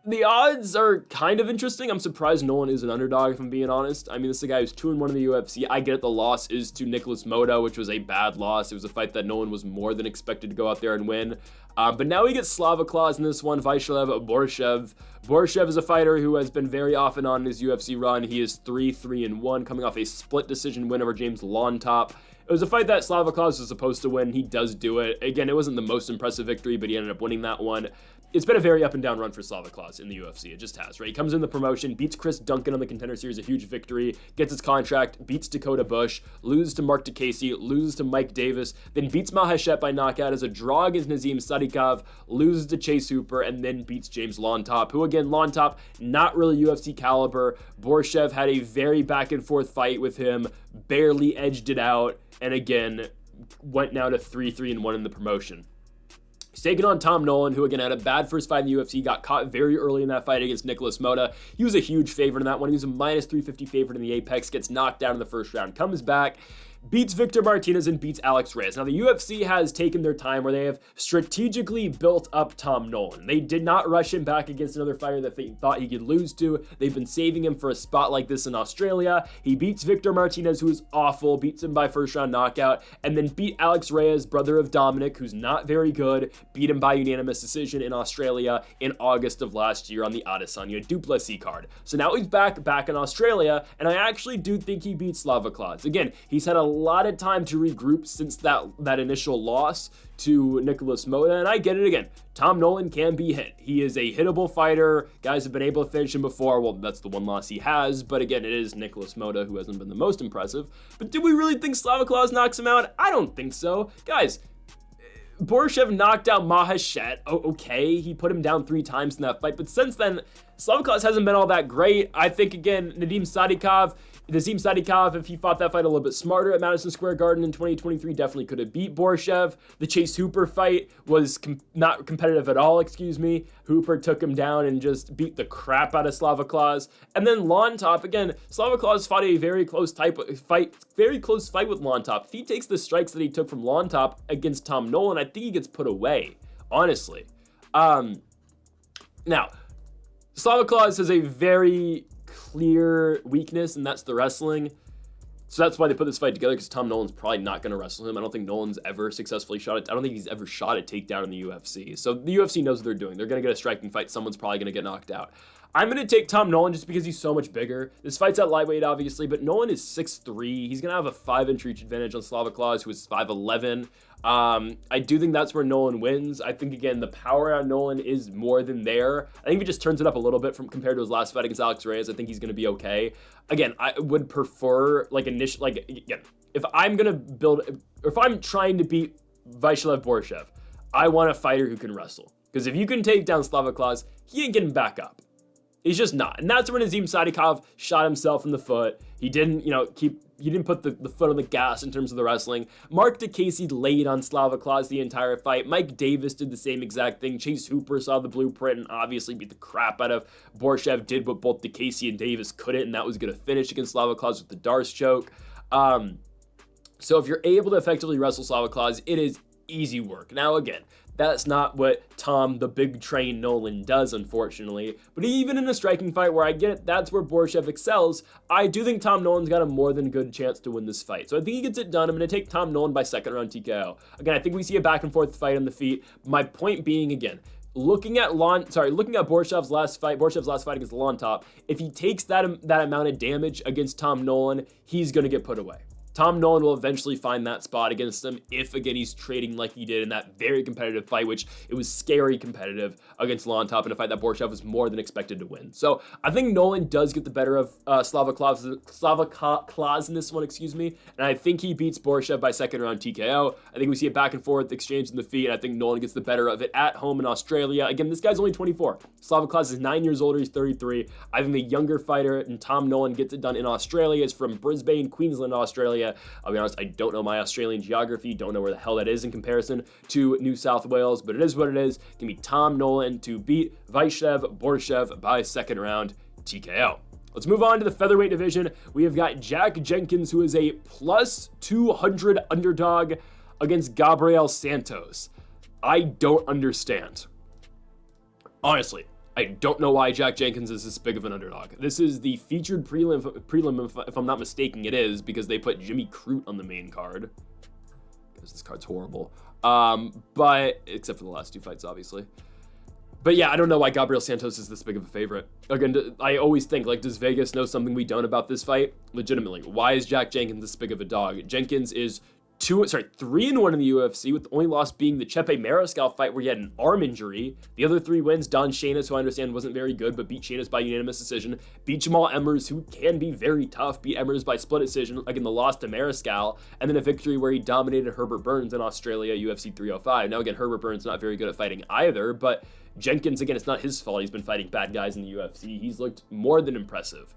The odds are kind of interesting. I'm surprised Nolan is an underdog, if I'm being honest. I mean, this is a guy who's 2-1 in the UFC. I get it, the loss is to Nicholas Moda, which was a bad loss. It was a fight that Nolan was more than expected to go out there and win. But now he gets Slava Claus in this one, Micallef Borshchev. Borshchev is a fighter who has been very off and on in his UFC run. He is 3-3-1, coming off a split decision win over James Lontop. It was a fight that Slava Claus was supposed to win. He does do it. Again, it wasn't the most impressive victory, but he ended up winning that one. It's been a very up and down run for Slava Claus in the UFC. It just has, right? He comes in the promotion, beats Chris Duncan on the Contender Series, a huge victory, gets his contract, beats Dakota Bush, loses to Mark DeCasey, loses to Mike Davis, then beats Mahashet by knockout as a draw against Nazim Sadikov, loses to Chase Hooper, and then beats James Lontop, who again, Lontop, not really UFC caliber. Borshchev had a very back and forth fight with him, barely edged it out, and again, went now to 3-3-1 in the promotion. He's taking on Tom Nolan, who again had a bad first fight in the UFC, got caught very early in that fight against Nicholas Moda. He was a huge favorite in that one. He was a minus 350 favorite in the Apex, gets knocked down in the first round, comes back, beats Victor Martinez and beats Alex Reyes. Now, the UFC has taken their time where they have strategically built up Tom Nolan. They did not rush him back against another fighter that they thought he could lose to. They've been saving him for a spot like this in Australia. He beats Victor Martinez, who is awful, beats him by first round knockout, and then beat Alex Reyes, brother of Dominic, who's not very good, beat him by unanimous decision in Australia in August of last year on the Adesanya du Plessis card. So now he's back in Australia, and I actually do think he beats Slava Claus. Again, he's had a lot of time to regroup since that initial loss to Nicholas Moda, and I get it again. Tom Nolan can be hit. He is a hittable fighter. Guys have been able to finish him before. Well, that's the one loss he has, but again, it is Nicholas Moda who hasn't been the most impressive. But do we really think Slava Claus knocks him out? I don't think so. Guys, Borshchev knocked out Mahashet. Okay, he put him down 3 times in that fight, but since then, Slava Claus hasn't been all that great. I think, again, Nazim Sadikov, if he fought that fight a little bit smarter at Madison Square Garden in 2023, definitely could have beat Borshchev. The Chase Hooper fight was not competitive at all, Hooper took him down and just beat the crap out of Slava Claus. And then Lontop, again, Slava Claus fought a very close fight with Lontop. If he takes the strikes that he took from Lontop against Tom Nolan, I think he gets put away, honestly. Now, Slava Claus has a very clear weakness, and that's the wrestling. So that's why they put this fight together, because Tom Nolan's probably not going to wrestle him. I don't think Nolan's ever successfully shot it. I don't think he's ever shot a takedown in the UFC. So the UFC knows what they're doing. They're going to get a striking fight. Someone's probably going to get knocked out. I'm going to take Tom Nolan just because he's so much bigger. This fight's at lightweight, obviously, but Nolan is 6'3". He's going to have a 5-inch reach advantage on Slava Claus, who is 5'11". I do think that's where Nolan wins. I think, again, the power on Nolan is more than there. I think if he just turns it up a little bit compared to his last fight against Alex Reyes, I think he's going to be okay. Again, I would prefer, if I'm going to build, or if I'm trying to beat Micallef Borshchev, I want a fighter who can wrestle. Because if you can take down Slava Claus, he ain't getting back up. He's just not. And that's when Nazim Sadikov shot himself in the foot. He didn't, he didn't put the foot on the gas in terms of the wrestling. Mark DeCasey laid on Slava Claus the entire fight. Mike Davis did the same exact thing. Chase Hooper saw the blueprint and obviously beat the crap out of Borshchev, did what both DeCasey and Davis couldn't, and that was going to finish against Slava Claus with the Darce choke. So if you're able to effectively wrestle Slava Claus, it is easy work. Now, again, that's not what Tom, the big train Nolan, does, unfortunately. But even in a striking fight where I get it, that's where Borshchev excels, I do think Tom Nolan's got a more than good chance to win this fight. So I think he gets it done. I'm going to take Tom Nolan by second round TKO. Again, I think we see a back and forth fight on the feet. My point being, again, looking at Borshchev's last fight against Lontop, if he takes that amount of damage against Tom Nolan, he's going to get put away. Tom Nolan will eventually find that spot against him if, again, he's trading like he did in that very competitive fight, which it was scary competitive against Lontop in a fight that Borshchev was more than expected to win. So I think Nolan does get the better of Slava Claus in this one, and I think he beats Borshchev by second round TKO. I think we see a back and forth exchange in the feet, and I think Nolan gets the better of it at home in Australia. Again, this guy's only 24. Slava Claus is 9 years older. He's 33. I think the younger fighter, and Tom Nolan gets it done in Australia, is from Brisbane, Queensland, Australia. I'll be honest, I don't know my Australian geography, don't know where the hell that is in comparison to New South Wales, but it is what it is. Give me Tom Nolan to beat Micallef Borshchev by second round TKO. Let's move on to the featherweight division. We have got Jack Jenkins, who is a plus 200 underdog against Gabriel Santos. I don't understand. Honestly, I don't know why Jack Jenkins is this big of an underdog. This is the featured prelim if I'm not mistaken, it is, because they put Jimmy Crute on the main card. Because this card's horrible. But, except for the last two fights, obviously. But yeah, I don't know why Gabriel Santos is this big of a favorite. Again, I always think, like, does Vegas know something we don't about this fight? Legitimately, why is Jack Jenkins this big of a dog? Jenkins is 3-1 in the UFC, with the only loss being the Chepe Mariscal fight where he had an arm injury. The other 3 wins, Don Shainis, who I understand wasn't very good, but beat Shainis by unanimous decision. Beat Jamal Emmers, who can be very tough, beat Emmers by split decision, again, the loss to Mariscal, and then a victory where he dominated Herbert Burns in Australia, UFC 305. Now, again, Herbert Burns not very good at fighting either, but Jenkins, again, it's not his fault. He's been fighting bad guys in the UFC. He's looked more than impressive.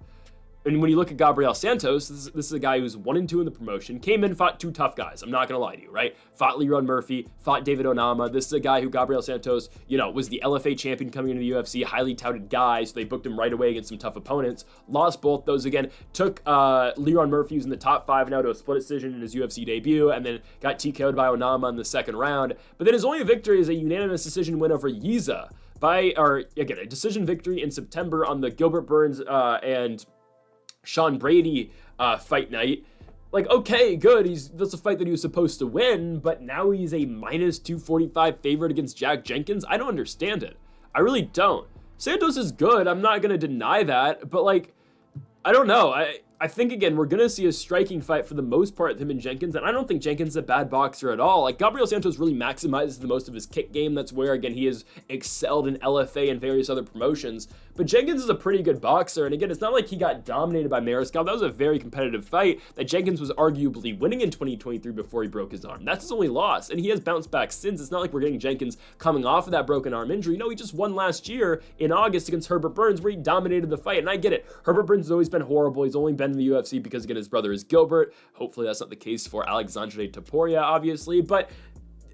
And when you look at Gabriel Santos, this is a guy who's 1-2 in the promotion, came in, fought 2 tough guys. I'm not going to lie to you, right? Fought Leron Murphy, fought David Onama. This is a guy who Gabriel Santos, was the LFA champion coming into the UFC, highly touted guy, so they booked him right away against some tough opponents. Lost both those again. Took Leron Murphy, who's in the top 5 now, to a split decision in his UFC debut, and then got TKO'd by Onama in the second round. But then his only victory is a unanimous decision win over Yiza a decision victory in September on the Gilbert Burns and Sean Brady fight night. Like, okay, good. That's a fight that he was supposed to win, but now he's a minus 245 favorite against Jack Jenkins. I don't understand it. I really don't. Santos is good. I'm not going to deny that, but like, I don't know. I think, again, we're going to see a striking fight for the most part with him and Jenkins, and I don't think Jenkins is a bad boxer at all. Like, Gabriel Santos really maximizes the most of his kick game. That's where, again, he has excelled in LFA and various other promotions. But Jenkins is a pretty good boxer, and again, it's not like he got dominated by Mariscal. That was a very competitive fight that Jenkins was arguably winning in 2023 before he broke his arm. That's his only loss, and he has bounced back since. It's not like we're getting Jenkins coming off of that broken arm injury. No, he just won last year in August against Herbert Burns, where he dominated the fight, and I get it. Herbert Burns has always been horrible. He's only been in the UFC because, again, his brother is Gilbert. Hopefully that's not the case for Alexandre Topuria, obviously, but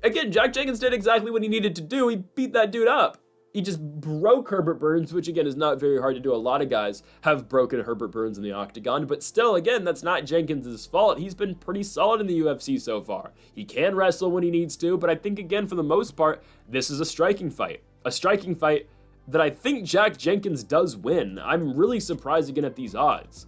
again, Jack Jenkins did exactly what he needed to do. He beat that dude up. He just broke Herbert Burns, which, again, is not very hard to do. A lot of guys have broken Herbert Burns in the octagon, but still, again, that's not Jenkins' fault. He's been pretty solid in the UFC so far. He can wrestle when he needs to, but I think, again, for the most part, this is a striking fight. A striking fight that I think Jack Jenkins does win. I'm really surprised, again, at these odds.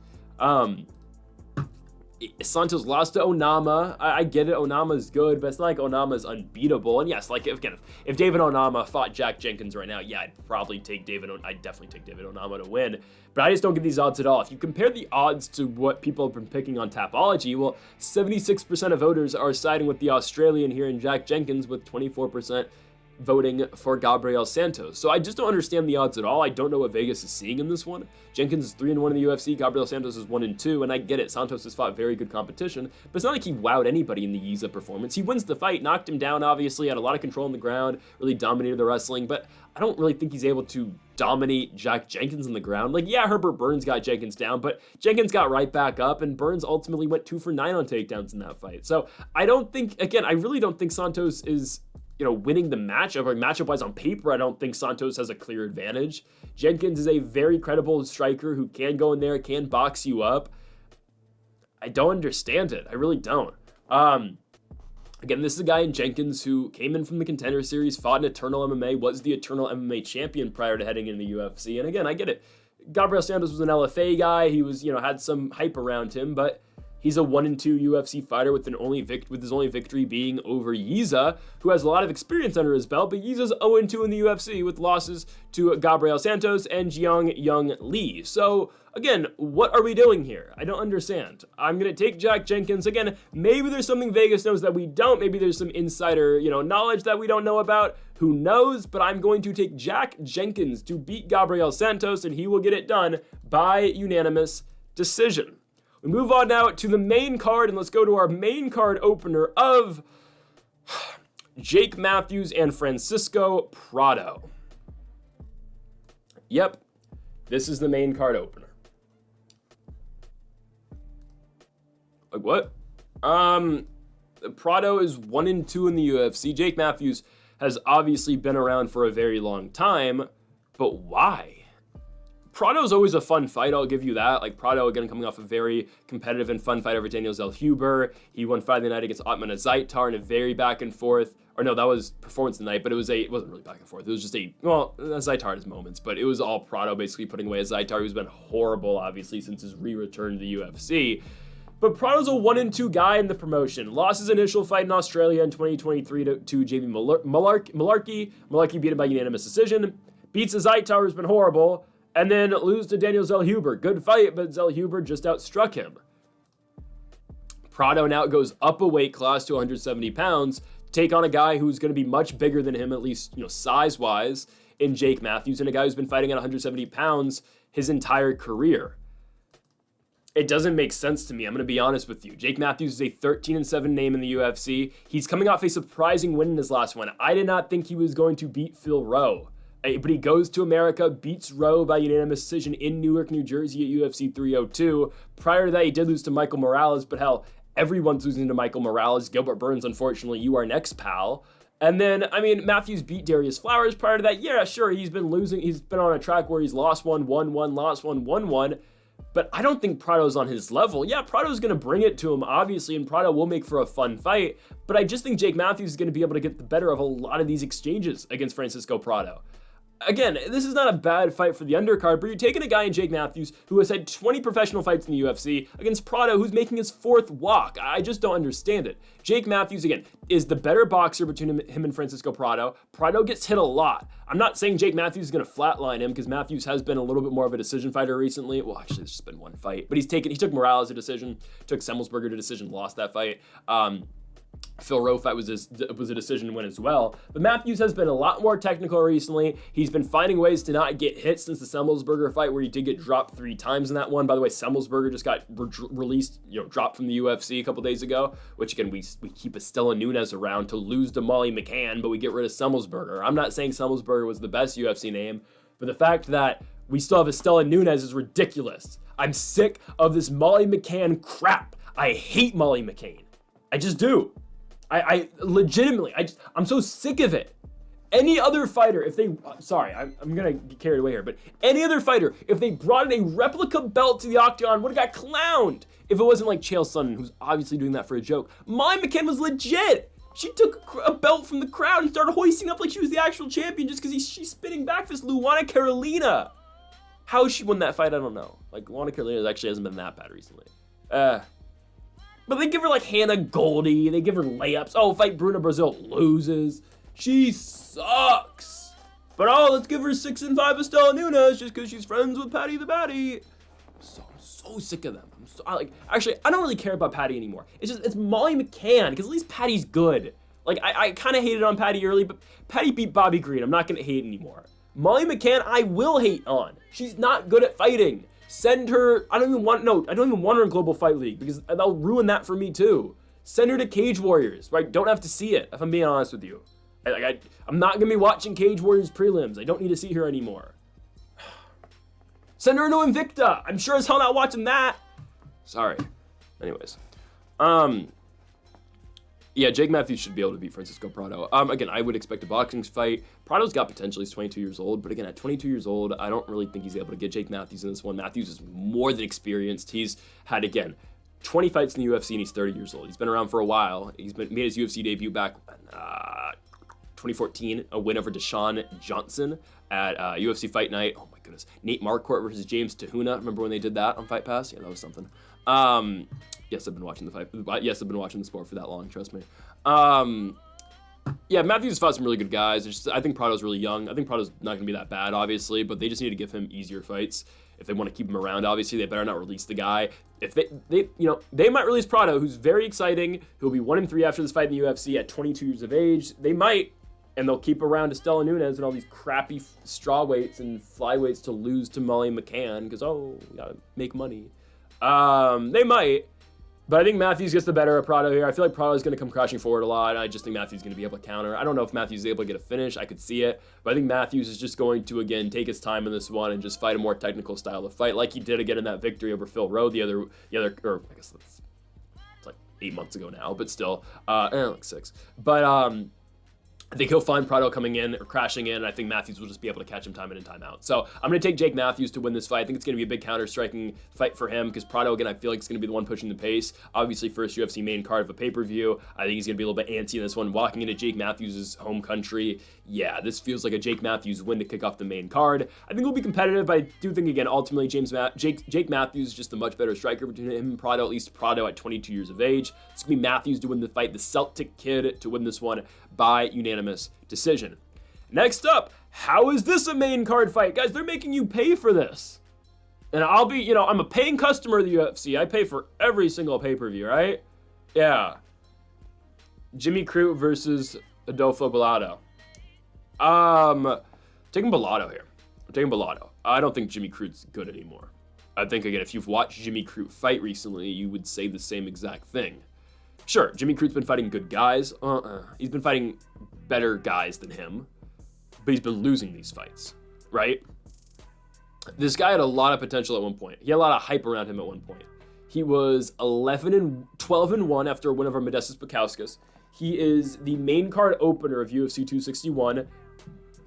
Santos lost to Onama. I get it, Onama's good, but it's not like Onama's unbeatable. And yes, like, if David Onama fought Jack Jenkins right now, yeah, I'd definitely take David Onama to win. But I just don't get these odds at all. If you compare the odds to what people have been picking on Tapology, well, 76% of voters are siding with the Australian here in Jack Jenkins, with 24% voting for Gabriel Santos. So I just don't understand the odds at all. I don't know what Vegas is seeing in this one. Jenkins is 3-1 in the UFC. Gabriel Santos is 1-2, and I get it. Santos has fought very good competition, but it's not like he wowed anybody in the Yiza performance. He wins the fight, knocked him down, obviously, had a lot of control on the ground, really dominated the wrestling, but I don't really think he's able to dominate Jack Jenkins on the ground. Like, yeah, Herbert Burns got Jenkins down, but Jenkins got right back up, and Burns ultimately went 2 for 9 on takedowns in that fight. So I really don't think Santos is winning the matchup, or matchup-wise on paper, I don't think Santos has a clear advantage. Jenkins is a very credible striker who can go in there, can box you up. I don't understand it. I really don't. Again, this is a guy in Jenkins who came in from the Contender Series, fought in Eternal MMA, was the Eternal MMA champion prior to heading into the UFC. And again, I get it. Gabriel Santos was an LFA guy. He was, had some hype around him, but he's a 1-2 UFC fighter with his only victory being over Yiza, who has a lot of experience under his belt, but Yiza's 0-2 in the UFC with losses to Gabriel Santos and Jiang Young Lee. So, again, what are we doing here? I don't understand. I'm going to take Jack Jenkins. Again, maybe there's something Vegas knows that we don't. Maybe there's some insider, knowledge that we don't know about. Who knows? But I'm going to take Jack Jenkins to beat Gabriel Santos, and he will get it done by unanimous decision. We move on now to the main card, and let's go to our main card opener of Jake Matthews and Francisco Prado. Yep, this is the main card opener. Like, what? Prado is 1-2 in the UFC. Jake Matthews has obviously been around for a very long time, but why? Prado's always a fun fight, I'll give you that. Like, Prado, again, coming off a very competitive and fun fight over Daniel Zellhuber. He won Fight of the Night against Otman Azaitar in a very back and forth. Or no, that was Performance of the Night, but it wasn't really back and forth. It was just Azaitar had his moments, but it was all Prado basically putting away Azaitar, who's been horrible, obviously, since his re-return to the UFC. But Prado's a 1-2 guy in the promotion. Lost his initial fight in Australia in 2023 to JB Malarkey. Malarkey beat him by unanimous decision. Beats Azaitar, who's been horrible. And then lose to Daniel Zellhuber. Good fight, but Zellhuber just outstruck him. Prado now goes up a weight class to 170 pounds to take on a guy who's going to be much bigger than him, at least size-wise, in Jake Matthews, and a guy who's been fighting at 170 pounds his entire career. It doesn't make sense to me. I'm going to be honest with you. Jake Matthews is a 13-7 name in the UFC. He's coming off a surprising win in his last one. I did not think he was going to beat Phil Rowe. But he goes to America, beats Rowe by unanimous decision in Newark, New Jersey at UFC 302. Prior to that, he did lose to Michael Morales, but hell, everyone's losing to Michael Morales. Gilbert Burns, unfortunately, you are next, pal. And then, Matthews beat Darius Flowers prior to that. Yeah, sure, he's been losing. He's been on a track where he's lost one, won one, lost one, won one. But I don't think Prado's on his level. Yeah, Prado's going to bring it to him, obviously, and Prado will make for a fun fight. But I just think Jake Matthews is going to be able to get the better of a lot of these exchanges against Francisco Prado. Again, this is not a bad fight for the undercard, but you're taking a guy in Jake Matthews who has had 20 professional fights in the UFC against Prado, who's making his 4th walk. I just don't understand it. Jake Matthews, again, is the better boxer between him and Francisco Prado. Prado gets hit a lot. I'm not saying Jake Matthews is going to flatline him, because Matthews has been a little bit more of a decision fighter recently. Well, actually, there's just been one fight, but he took Morales a decision, took Semmelsberger to decision, lost that fight. Phil Rowe fight was a decision win as well. But Matthews has been a lot more technical recently. He's been finding ways to not get hit since the Semmelsberger fight, where he did get dropped 3 times in that one. By the way, Semmelsberger just got released, dropped from the UFC a couple days ago, which again, we keep Estela Nunes around to lose to Molly McCann, but we get rid of Semmelsberger. I'm not saying Semmelsberger was the best UFC name, but the fact that we still have Estela Nunes is ridiculous. I'm sick of this Molly McCann crap. I hate Molly McCann. I just do. I legitimately, I'm so sick of it. Any other fighter, I'm gonna get carried away here, but any other fighter, if they brought in a replica belt to the octagon, would have got clowned. If it wasn't like Chael Sonnen, who's obviously doing that for a joke. Molly McCann was legit. She took a belt from the crowd and started hoisting up like she was the actual champion just because she's spinning back this Luana Carolina. How she won that fight, I don't know. Like, Luana Carolina actually hasn't been that bad recently. But they give her like Hannah Goldie, they give her layups. Oh, fight Bruna Brazil, loses. She sucks. But let's give her 6-5 Estela Nunes just because she's friends with Patty the Batty. I'm so sick of them. Actually, I don't really care about Patty anymore. It's Molly McCann, because at least Patty's good. Like, I kind of hated on Patty early, but Patty beat Bobby Green. I'm not going to hate anymore. Molly McCann, I will hate on. She's not good at fighting. Send her, I don't even want her in Global Fight League, because that'll ruin that for me too. Send her to Cage Warriors, right? Don't have to see it, if I'm being honest with you. I'm not gonna be watching Cage Warriors prelims. I don't need to see her anymore. Send her to Invicta. I'm sure as hell not watching that. Sorry. Anyways. Yeah, Jake Matthews should be able to beat Francisco Prado. Again, I would expect a boxing fight. Prado's got potential. He's 22 years old. But again, at 22 years old, I don't really think he's able to get Jake Matthews in this one. Matthews is more than experienced. He's had, again, 20 fights in the UFC, and he's 30 years old. He's been around for a while. Made his UFC debut back in 2014, a win over Deshaun Johnson at UFC Fight Night. Oh my goodness. Nate Marquardt versus James Tahuna. Remember when they did that on Fight Pass? Yeah, that was something. Yes, I've been watching the fight. Yes, I've been watching the sport for that long, trust me. Yeah, Matthews has fought some really good guys. I think Prado's really young. I think Prado's not going to be that bad, obviously, but they just need to give him easier fights. If they want to keep him around, obviously, they better not release the guy. If they might release Prado, who's very exciting, who'll be 1-3 after this fight in the UFC at 22 years of age. They might, and they'll keep around Estela Nunes and all these crappy straw weights and flyweights to lose to Molly McCann, because, we gotta make money. They might. But I think Matthews gets the better of Prado here. I feel like Prado is going to come crashing forward a lot. I just think Matthews is going to be able to counter. I don't know if Matthews is able to get a finish. I could see it. But I think Matthews is just going to, again, take his time in this one and just fight a more technical style of fight, like he did again in that victory over Phil Rowe the other, or I guess it's like 8 months ago now, but still, like 6. But I think he'll find Prado coming in or crashing in. I think Matthews will just be able to catch him time in and time out. So I'm going to take Jake Matthews to win this fight. I think it's going to be a big counter-striking fight for him because Prado, again, I feel like it's going to be the one pushing the pace. Obviously, first UFC main card of a pay-per-view. I think he's going to be a little bit antsy in this one. Walking into Jake Matthews' home country, yeah, this feels like a Jake Matthews win to kick off the main card. I think it'll be competitive, but I do think, again, ultimately, Jake Matthews is just the much better striker between him and Prado, at least Prado at 22 years of age. It's going to be Matthews to win the fight, the Celtic kid to win this one by unanimous decision. Next up, how is this a main card fight? Guys, they're making you pay for this. And I'll be, I'm a paying customer of the UFC. I pay for every single pay-per-view, right? Yeah. Jimmy Crute versus Adolfo Bellato. Taking Bellato here. I'm taking Bellato. I don't think Jimmy Crute's good anymore. I think, again, if you've watched Jimmy Crute fight recently, you would say the same exact thing. Sure, Jimmy Crute's been fighting good guys. He's been fighting better guys than him, but he's been losing these fights, right? This guy had a lot of potential at one point. He had a lot of hype around him at one point. He was 12-1 after a win over Modestas Bukauskas. He is the main card opener of UFC 261.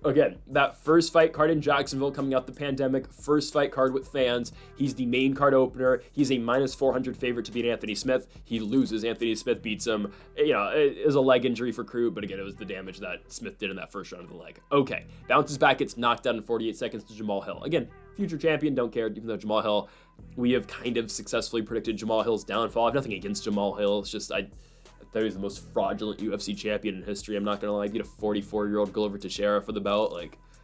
Again, that first fight card in Jacksonville coming out the pandemic, first fight card with fans. He's the main card opener. He's a minus 400 favorite to beat Anthony Smith. He loses. Anthony Smith beats him. It is a leg injury for Crute, but again, it was the damage that Smith did in that first round of the leg. Okay, bounces back, gets knocked out in 48 seconds to Jamal Hill. Again, future champion, don't care, even though Jamal Hill, we have kind of successfully predicted Jamal Hill's downfall. I have nothing against Jamal Hill. It's just, I thought he was the most fraudulent UFC champion in history. I'm not going to lie. Beat a 44-year-old Glover Teixeira for the belt,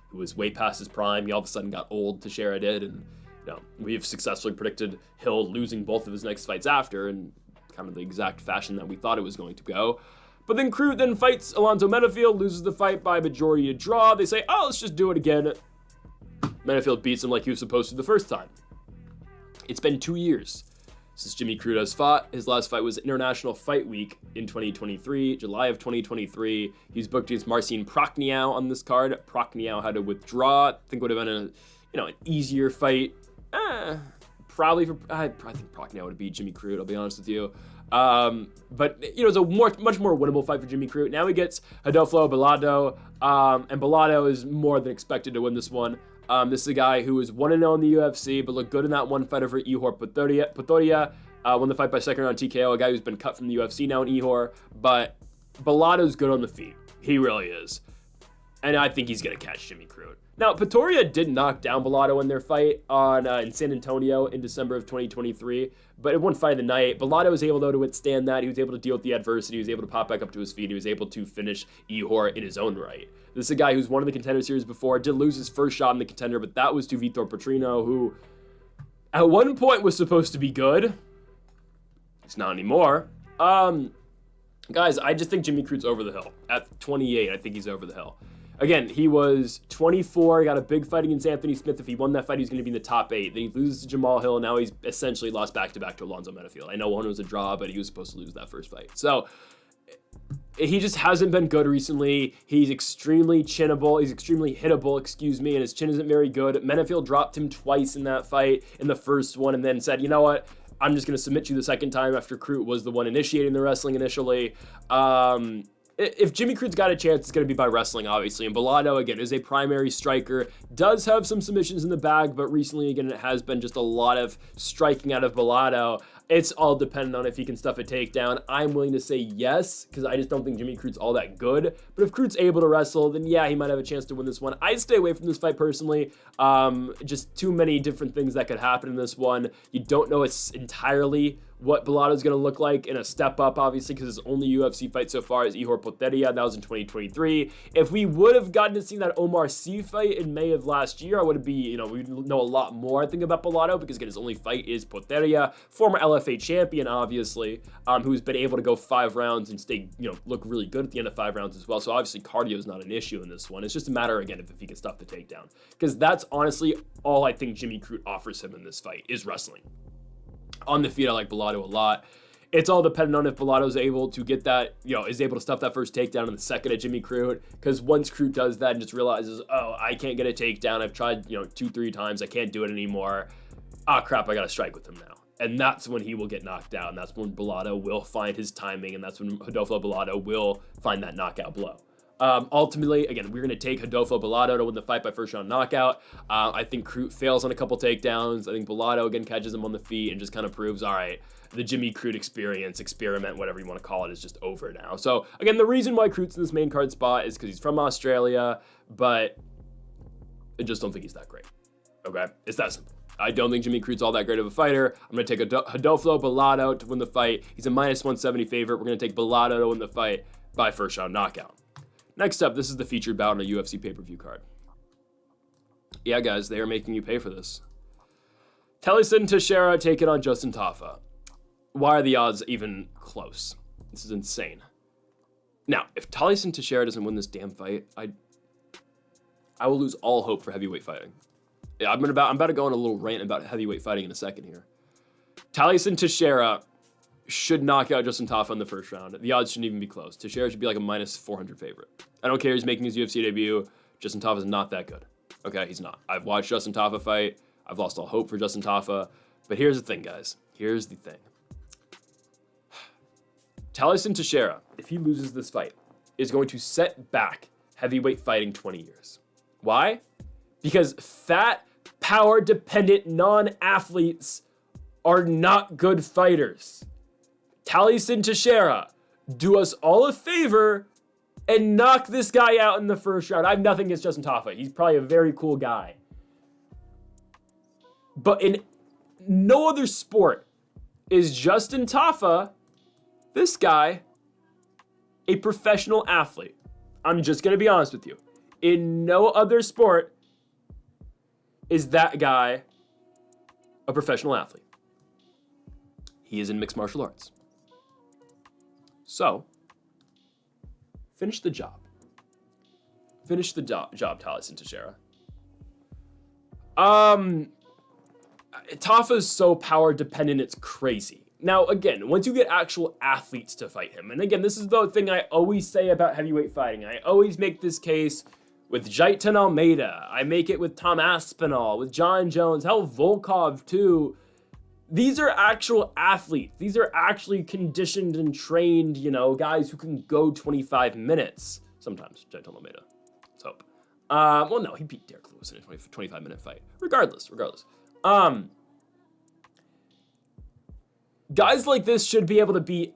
who was way past his prime. He all of a sudden got old, Teixeira did, and we have successfully predicted Hill losing both of his next fights after in kind of the exact fashion that we thought it was going to go. But then Crute then fights Alonzo Menafield, loses the fight by majority to draw. They say, oh, let's just do it again. Menafield beats him like he was supposed to the first time. It's been 2 years since Jimmy Crute has fought. His last fight was International Fight Week in 2023, July of 2023. He's booked against Marcin Prachniow on this card. Prachniow had to withdraw. I think would have been an easier fight. I think Prachniow would have beat Jimmy Crute, I'll be honest with you. But it was a much more winnable fight for Jimmy Crute. Now he gets Adolfo Bellato, and Bellato is more than expected to win this one. This is a guy who is 1-0 in the UFC, but looked good in that one fight over Ihor Potoria. Won the fight by second round TKO, a guy who's been cut from the UFC now in Ihor. But Bellato's good on the feet. He really is. And I think he's going to catch Jimmy Crute. Now, Potoria did knock down Bellato in their fight in San Antonio in December of 2023, but in one fight of the night, Bellato was able, though, to withstand that. He was able to deal with the adversity. He was able to pop back up to his feet. He was able to finish Ihor in his own right. This is a guy who's won the Contender Series before, did lose his first shot in the Contender, but that was to Vitor Petrino, who at one point was supposed to be good. He's not anymore. Guys, I just think Jimmy Crute's over the hill. At 28, I think he's over the hill. Again, he was 24, he got a big fight against Anthony Smith. If he won that fight, he's going to be in the top 8. Then he loses to Jamal Hill, and now he's essentially lost back-to-back to Alonzo Menafield. I know one was a draw, but he was supposed to lose that first fight. So he just hasn't been good recently. He's extremely chinnable. He's extremely hittable, and his chin isn't very good. Menafield dropped him twice in that fight, in the first one, and then said, you know what? I'm just going to submit you the second time after Crute was the one initiating the wrestling initially. If Jimmy Crute's got a chance, it's going to be by wrestling, obviously. And Bellato, again, is a primary striker, does have some submissions in the bag, but recently, again, it has been just a lot of striking out of Bellato. It's all dependent on if he can stuff a takedown. I'm willing to say yes, because I just don't think Jimmy Crute's all that good. But if Crute's able to wrestle, then yeah, he might have a chance to win this one. I'd stay away from this fight personally. Just too many different things that could happen in this one. You don't know it's entirely what Bellato's going to look like in a step up, obviously, because his only UFC fight so far is Ihor Poteria. That was in 2023. If we would have gotten to see that Omar Sy fight in May of last year, I would be, we'd know a lot more, I think, about Bellato, because again, his only fight is Poteria, former LFA champion, obviously, who's been able to go 5 rounds and stay, look really good at the end of 5 rounds as well. So obviously, cardio is not an issue in this one. It's just a matter, again, if he can stuff the takedown, because that's honestly all I think Jimmy Crute offers him in this fight is wrestling. On the feet, I like Bellato a lot. It's all dependent on if Bellato's able to get that, is able to stuff that first takedown in the second at Jimmy Crute. Because once Crute does that and just realizes, oh, I can't get a takedown. I've tried, 2-3 times. I can't do it anymore. Ah, crap, I got to strike with him now. And that's when he will get knocked out. And that's when Bellato will find his timing. And that's when Adolfo Bellato will find that knockout blow. Ultimately, again, we're going to take Rodolfo Bellato to win the fight by first round knockout. I think Crute fails on a couple takedowns. I think Bellato, again, catches him on the feet and just kind of proves, all right, the Jimmy Crute experiment, whatever you want to call it, is just over now. So, again, the reason why Crute's in this main card spot is because he's from Australia, but I just don't think he's that great. Okay? It's that simple. I don't think Jimmy Crute's all that great of a fighter. I'm going to take Rodolfo Bellato to win the fight. He's a minus 170 favorite. We're going to take Bellato to win the fight by first round knockout. Next up, this is the featured bout on a UFC pay-per-view card. Yeah, guys, they are making you pay for this. Taliesin Teixeira taking on Justin Tafa. Why are the odds even close? This is insane. Now, if Taliesin Teixeira doesn't win this damn fight, I will lose all hope for heavyweight fighting. Yeah, I'm about to go on a little rant about heavyweight fighting in a second here. Taliesin Teixeira should knock out Justin Tafa in the first round. The odds shouldn't even be close. Teixeira should be like a minus 400 favorite. I don't care. He's making his UFC debut. Justin Tafa is not that good. Okay, he's not. I've watched Justin Tafa fight. I've lost all hope for Justin Tafa. But here's the thing, guys. Here's the thing. Taliesin Teixeira, if he loses this fight, is going to set back heavyweight fighting 20 years. Why? Because fat, power-dependent non-athletes are not good fighters. Taliesin Teixeira, do us all a favor and knock this guy out in the first round. I have nothing against Justin Tafa. He's probably a very cool guy. But in no other sport is Justin Tafa, this guy, a professional athlete. I'm just going to be honest with you. In no other sport is that guy a professional athlete. He is in mixed martial arts. So, finish the job. Finish the job, Taliesin Teixeira. Tafa's so power dependent, it's crazy. Now, again, once you get actual athletes to fight him, and again, this is the thing I always say about heavyweight fighting. I always make this case with Jailton Almeida. I make it with Tom Aspinall, with John Jones, hell, Volkov too. These are actual athletes. These are actually conditioned and trained, guys who can go 25 minutes. Sometimes, Jailton Almeida. Let's hope. Well, no, he beat Derek Lewis in a 25-minute fight. Regardless. Guys like this should be able to beat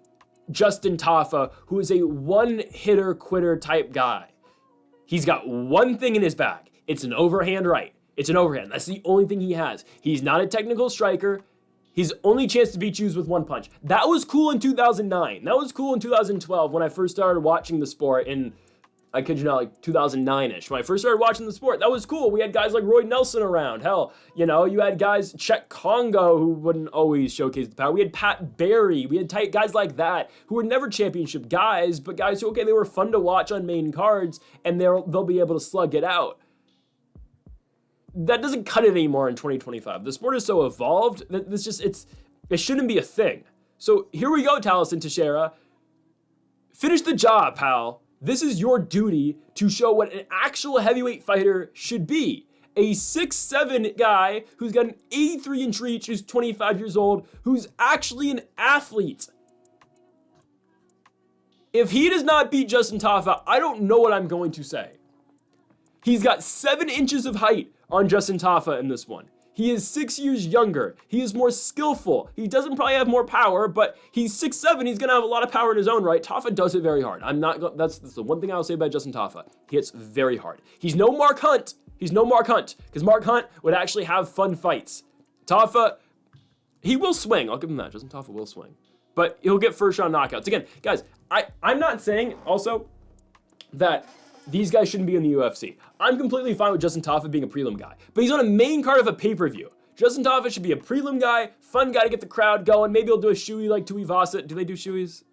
Justin Tafa, who is a one-hitter quitter type guy. He's got one thing in his bag. It's an overhand right. It's an overhand. That's the only thing he has. He's not a technical striker. His only chance to beat you is with one punch. That was cool in 2009. That was cool in 2012 when I first started watching the sport in, I kid you not, like 2009-ish. When I first started watching the sport, that was cool. We had guys like Roy Nelson around. Hell, you had guys, Czech Congo, who wouldn't always showcase the power. We had Pat Barry. We had guys like that who were never championship guys, but guys who, they were fun to watch on main cards, and they'll be able to slug it out. That doesn't cut it anymore in 2025. The sport is so evolved that it shouldn't be a thing. So here we go, Taliesin Teixeira. Finish the job, pal. This is your duty to show what an actual heavyweight fighter should be. A 6'7" guy who's got an 83-inch reach, who's 25 years old, who's actually an athlete. If he does not beat Justin Tafa, I don't know what I'm going to say. He's got 7 inches of height on Justin Tafa in this one. He is 6 years younger. He is more skillful. He doesn't probably have more power, but he's 6'7". He's going to have a lot of power in his own right. Tafa does it very hard. That's the one thing I'll say about Justin Tafa. He hits very hard. He's no Mark Hunt. Because Mark Hunt would actually have fun fights. Tafa, he will swing. I'll give him that. Justin Tafa will swing. But he'll get first round knockouts. Again, guys, I'm not saying also that these guys shouldn't be in the UFC. I'm completely fine with Justin Tafa being a prelim guy, but he's on a main card of a pay-per-view. Justin Tafa should be a prelim guy, fun guy to get the crowd going. Maybe he'll do a shoey like Tuivasa. Do they do shoeys?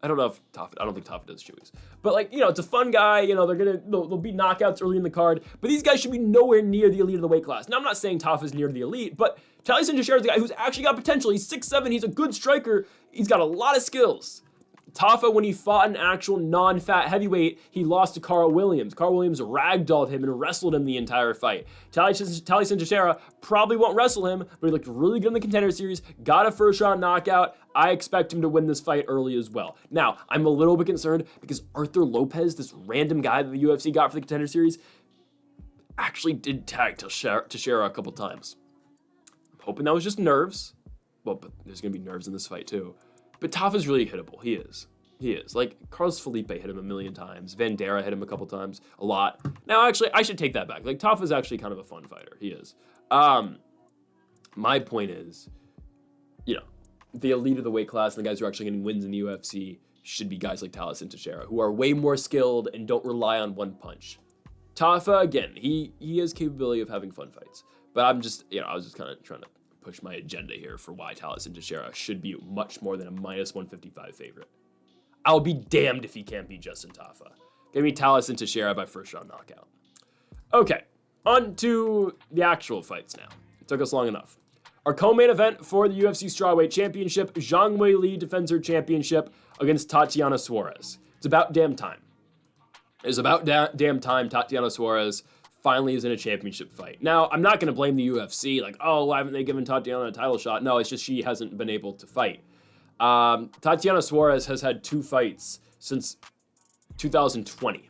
I don't think Tafa does shoeys. But it's a fun guy. They'll be knockouts early in the card. But these guys should be nowhere near the elite of the weight class. Now, I'm not saying Tafa's near the elite, but Taliesin Teixeira is a guy who's actually got potential. He's 6'7". He's a good striker. He's got a lot of skills. Tafa, when he fought an actual non-fat heavyweight, he lost to Carl Williams. Carl Williams ragdolled him and wrestled him the entire fight. Taliesin Teixeira probably won't wrestle him, but he looked really good in the Contender Series, got a first-round knockout. I expect him to win this fight early as well. Now, I'm a little bit concerned because Arthur Lopez, this random guy that the UFC got for the Contender Series, actually did tag Teixeira a couple times. I'm hoping that was just nerves. Well, but there's going to be nerves in this fight too. But Tafa's really hittable. He is. He is. Like, Carlos Felipe hit him a million times. Vandera hit him a couple times. A lot. Now, actually, I should take that back. Like, Tafa's actually kind of a fun fighter. He is. My point is, you know, the elite of the weight class and the guys who are actually getting wins in the UFC should be guys like Taliesin Teixeira, who are way more skilled and don't rely on one punch. Tafa, again, he has capability of having fun fights. But I'm just, you know, I was just kind of trying to push my agenda here for why Taliesin Teixeira should be much more than a minus 155 favorite. I'll be damned if he can't beat Justin Tafa. Give me Taliesin Teixeira by first round knockout. Okay, on to the actual fights now. It took us long enough. Our co-main event for the UFC Strawweight Championship, Zhang Weili defends her championship against Tatiana Suarez. It's about damn time. It's about damn time Tatiana Suarez finally is in a championship fight. Now, I'm not going to blame the UFC, like, oh, why haven't they given Tatiana a title shot? No, it's just she hasn't been able to fight. Tatiana Suarez has had 2 fights since 2020.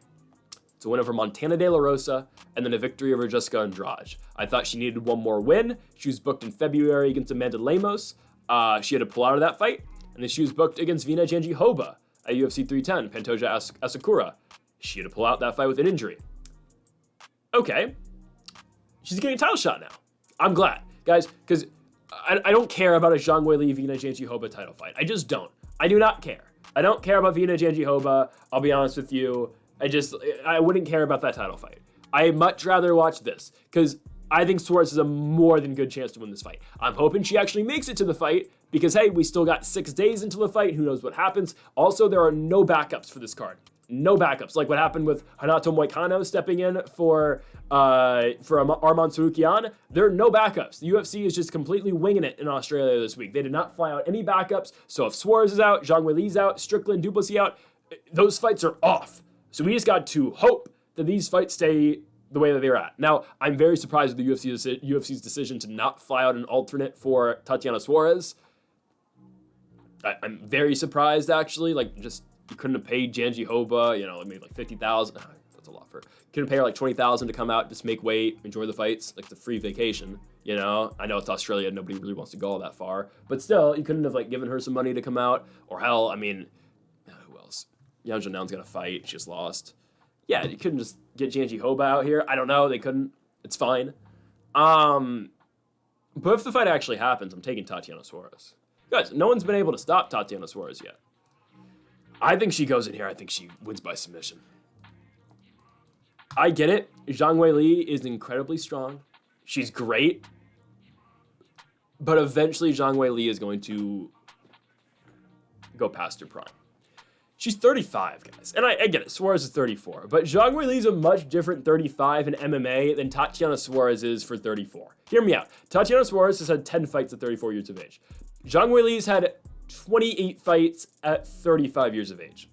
It's a win over Montana De La Rosa, and then a victory over Jessica Andrade. I thought she needed one more win. She was booked in February against Amanda Lemos. She had to pull out of that fight, and then she was booked against Vina Jandiroba at UFC 310, Pantoja Asakura. She had to pull out that fight with an injury. Okay, she's getting a title shot now. I'm glad, guys, because I don't care about a Zhang Weili Vina Jandiroba title fight. I just don't. I do not care. I don't care about Vina Jandiroba. I'll be honest with you. I wouldn't care about that title fight. I'd much rather watch this because I think Suarez has a more than good chance to win this fight. I'm hoping she actually makes it to the fight because, hey, we still got 6 days until the fight. Who knows what happens? Also, there are no backups for this card. No backups, like what happened with Renato Moicano stepping in for Arman Tsarukyan. There are no backups. The UFC is just completely winging it in Australia this week. They did not fly out any backups. So if Suarez is out, Zhang Weili's out, Strickland, Du Plessis out, those fights are off. So we just got to hope that these fights stay the way that they're at. Now, I'm very surprised with the UFC's decision to not fly out an alternate for Tatiana Suarez. I'm very surprised, actually. Like, just you couldn't have paid Jandiroba, you know, maybe like $50,000. That's a lot for her. Couldn't pay her like $20,000 to come out, just make weight, enjoy the fights, like the free vacation. You know, I know it's Australia, nobody really wants to go all that far, but still, you couldn't have like given her some money to come out, or hell, I mean, who else? Yang Zhanao's gonna fight, she just lost. Yeah, you couldn't just get Jandiroba out here. I don't know, they couldn't. It's fine. But if the fight actually happens, I'm taking Tatiana Suarez. Guys, no one's been able to stop Tatiana Suarez yet. I think she goes in here. I think she wins by submission. I get it. Zhang Weili is incredibly strong. She's great. But eventually Zhang Weili is going to go past her prime. She's 35, guys. And I get it. Suarez is 34. But Zhang Weili is a much different 35 in MMA than Tatiana Suarez is for 34. Hear me out. Tatiana Suarez has had 10 fights at 34 years of age. Zhang Weili's had 28 fights at 35 years of age.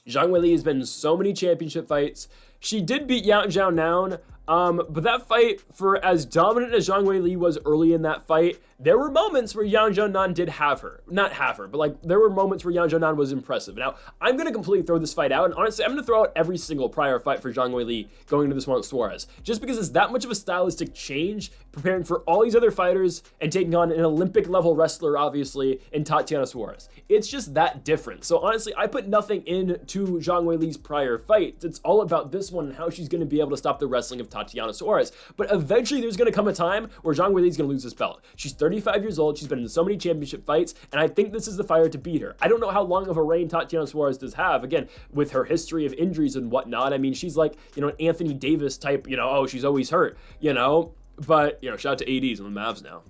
Zhang Weili has been in so many championship fights. She did beat Yang Zhao, but that fight, for as dominant as Zhang Weili was early in that fight, there were moments where Yang Zhao did have her. Not have her, but like there were moments where Yang Zhao was impressive. Now, I'm going to completely throw this fight out, and honestly, I'm going to throw out every single prior fight for Zhang Weili going into this one with Suarez, just because it's that much of a stylistic change, preparing for all these other fighters and taking on an Olympic-level wrestler, obviously, in Tatiana Suarez. It's just that different. So honestly, I put nothing into Zhang Weili's prior fights. It's all about this one and how she's going to be able to stop the wrestling of Tatiana Suarez. But eventually, there's going to come a time where Zhang Weili's going to lose this belt. She's 35 years old. She's been in so many championship fights, and I think this is the fighter to beat her. I don't know how long of a reign Tatiana Suarez does have. Again, with her history of injuries and whatnot, I mean, she's like, you know, an Anthony Davis type, you know, oh, she's always hurt, you know. But, you know, shout out to ADs on the Mavs now.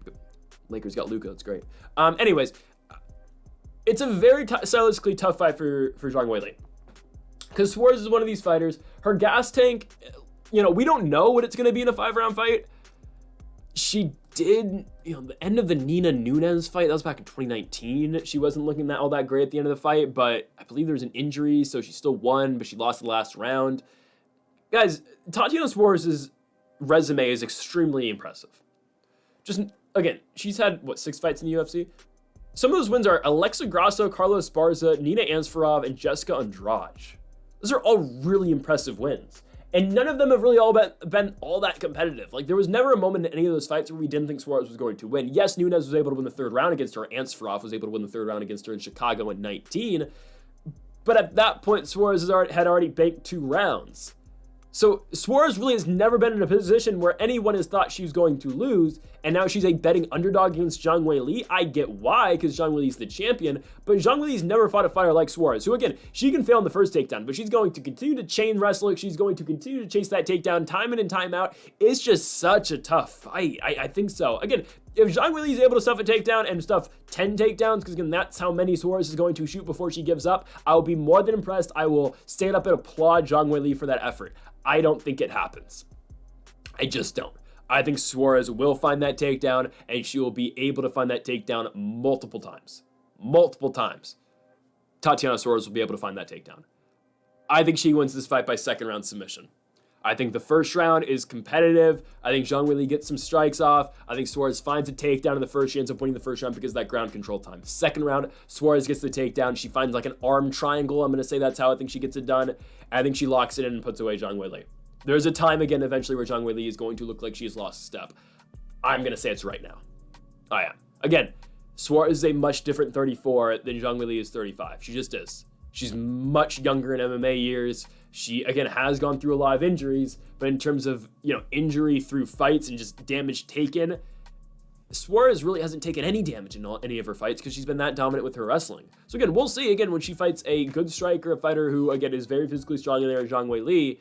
Lakers got Luka. That's great. Anyways, it's a very stylistically tough fight for Zhang Weili. Because Suarez is one of these fighters. Her gas tank, you know, we don't know what it's going to be in a 5-round fight. She did, the end of the Nina Nunes fight, that was back in 2019. She wasn't looking all that great at the end of the fight, but I believe there was an injury, so she still won, but she lost the last round. Guys, Tatiana Suarez's resume is extremely impressive. Just, again, she's had, 6 fights in the UFC? Some of those wins are Alexa Grasso, Carlos Esparza, Nina Ansfarov, and Jessica Andrade. Those are all really impressive wins. And none of them have really all been all that competitive. Like, there was never a moment in any of those fights where we didn't think Suarez was going to win. Yes, Nunes was able to win the 3rd round against her. Ansfarov was able to win the 3rd round against her in Chicago in 19. But at that point, Suarez had already banked 2 rounds. So Suarez really has never been in a position where anyone has thought she was going to lose, and now she's a betting underdog against Zhang Weili. I get why, because Zhang Weili's the champion, but Zhang Weili's never fought a fighter like Suarez, who again, she can fail in the first takedown, but she's going to continue to chain wrestle, she's going to continue to chase that takedown time in and time out. It's just such a tough fight. I think so. Again, if Zhang Weili is able to stuff a takedown and stuff 10 takedowns, because again, that's how many Suarez is going to shoot before she gives up, I will be more than impressed. I will stand up and applaud Zhang Weili for that effort. I don't think it happens. I just don't. I think Suarez will find that takedown, and she will be able to find that takedown multiple times. Multiple times. Tatiana Suarez will be able to find that takedown. I think she wins this fight by 2nd round submission. I think the 1st round is competitive. I think Zhang Weili gets some strikes off. I think Suarez finds a takedown in the 1st. She ends up winning the 1st round because of that ground control time. 2nd round, Suarez gets the takedown. She finds like an arm triangle. I'm going to say that's how I think she gets it done. And I think she locks it in and puts away Zhang Weili. There's a time again eventually where Zhang Weili is going to look like she's lost a step. I'm going to say it's right now. I am. Again, Suarez is a much different 34 than Zhang Weili is 35. She just is. She's much younger in MMA years. She, again, has gone through a lot of injuries, but in terms of, injury through fights and just damage taken, Suarez really hasn't taken any damage in any of her fights because she's been that dominant with her wrestling. So again, we'll see again when she fights a good striker, a fighter who, again, is very physically strong in there, Zhang Weili.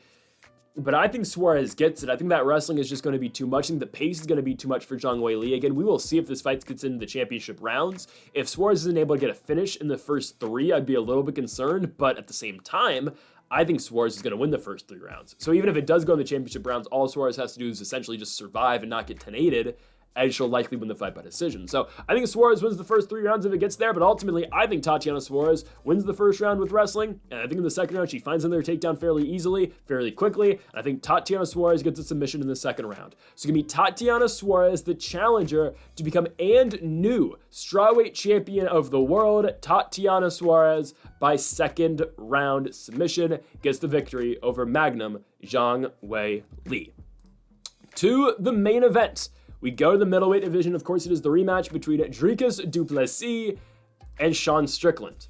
But I think Suarez gets it. I think that wrestling is just going to be too much. I think the pace is going to be too much for Zhang Weili. Again, we will see if this fight gets into the championship rounds. If Suarez isn't able to get a finish in the first 3, I'd be a little bit concerned. But at the same time, I think Suarez is going to win the first 3 rounds. So even if it does go in the championship rounds, all Suarez has to do is essentially just survive and not get 10-8'd, and she'll likely win the fight by decision. So I think Suarez wins the first 3 rounds if it gets there, but ultimately I think Tatiana Suarez wins the 1st round with wrestling, and I think in the 2nd round she finds another takedown fairly easily, fairly quickly, and I think Tatiana Suarez gets a submission in the 2nd round. So it's going to be Tatiana Suarez, the challenger to become and new strawweight champion of the world. Tatiana Suarez by 2nd round submission gets the victory over Magnum Zhang Weili. To the main event. We go to the middleweight division. Of course, it is the rematch between Dricus du Plessis and Sean Strickland.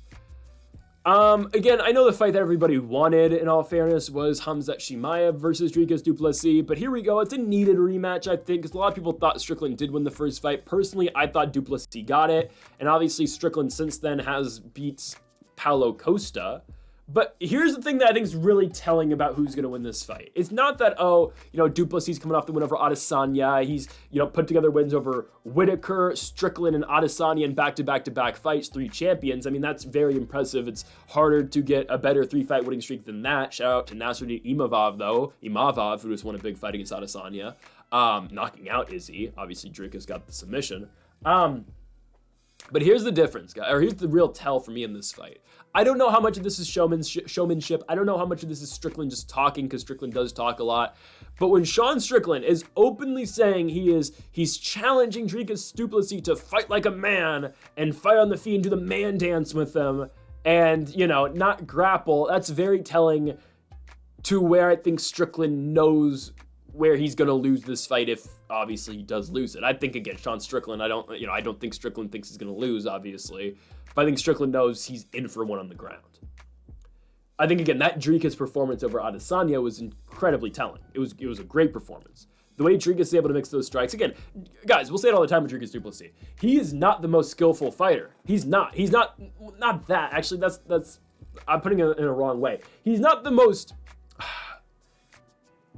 Again, I know the fight that everybody wanted, in all fairness, was Khamzat Chimaev versus Dricus du Plessis, but here we go. It's a needed rematch, I think, because a lot of people thought Strickland did win the first fight. Personally, I thought du Plessis got it, and obviously Strickland since then has beat Paulo Costa. But here's the thing that I think is really telling about who's going to win this fight. It's not that, du Plessis coming off the win over Adesanya. He's, put together wins over Whitaker, Strickland, and Adesanya in back-to-back-to-back fights, 3 champions. I mean, that's very impressive. It's harder to get a better 3-fight winning streak than that. Shout out to Nasruddin Imavov, who just won a big fight against Adesanya, knocking out Izzy. Obviously, Dricus got the submission. But here's the difference, guys, or here's the real tell for me in this fight. I don't know how much of this is showmanship. I don't know how much of this is Strickland just talking, because Strickland does talk a lot. But when Sean Strickland is openly saying he's challenging Dricus du Plessis to fight like a man and fight on the feet and do the man dance with them and, not grapple, that's very telling to where I think Strickland knows where he's going to lose this fight if obviously he does lose it. I think against Sean Strickland, I don't think Strickland thinks he's going to lose, obviously. But I think Strickland knows he's in for one on the ground. I think, again, that Dricus performance over Adesanya was incredibly telling. It was a great performance. The way Dricus is able to mix those strikes. Again, guys, we'll say it all the time with Dricus du Plessis. He is not the most skillful fighter. He's not that. Actually, that's I'm putting it in a wrong way. He's not the most...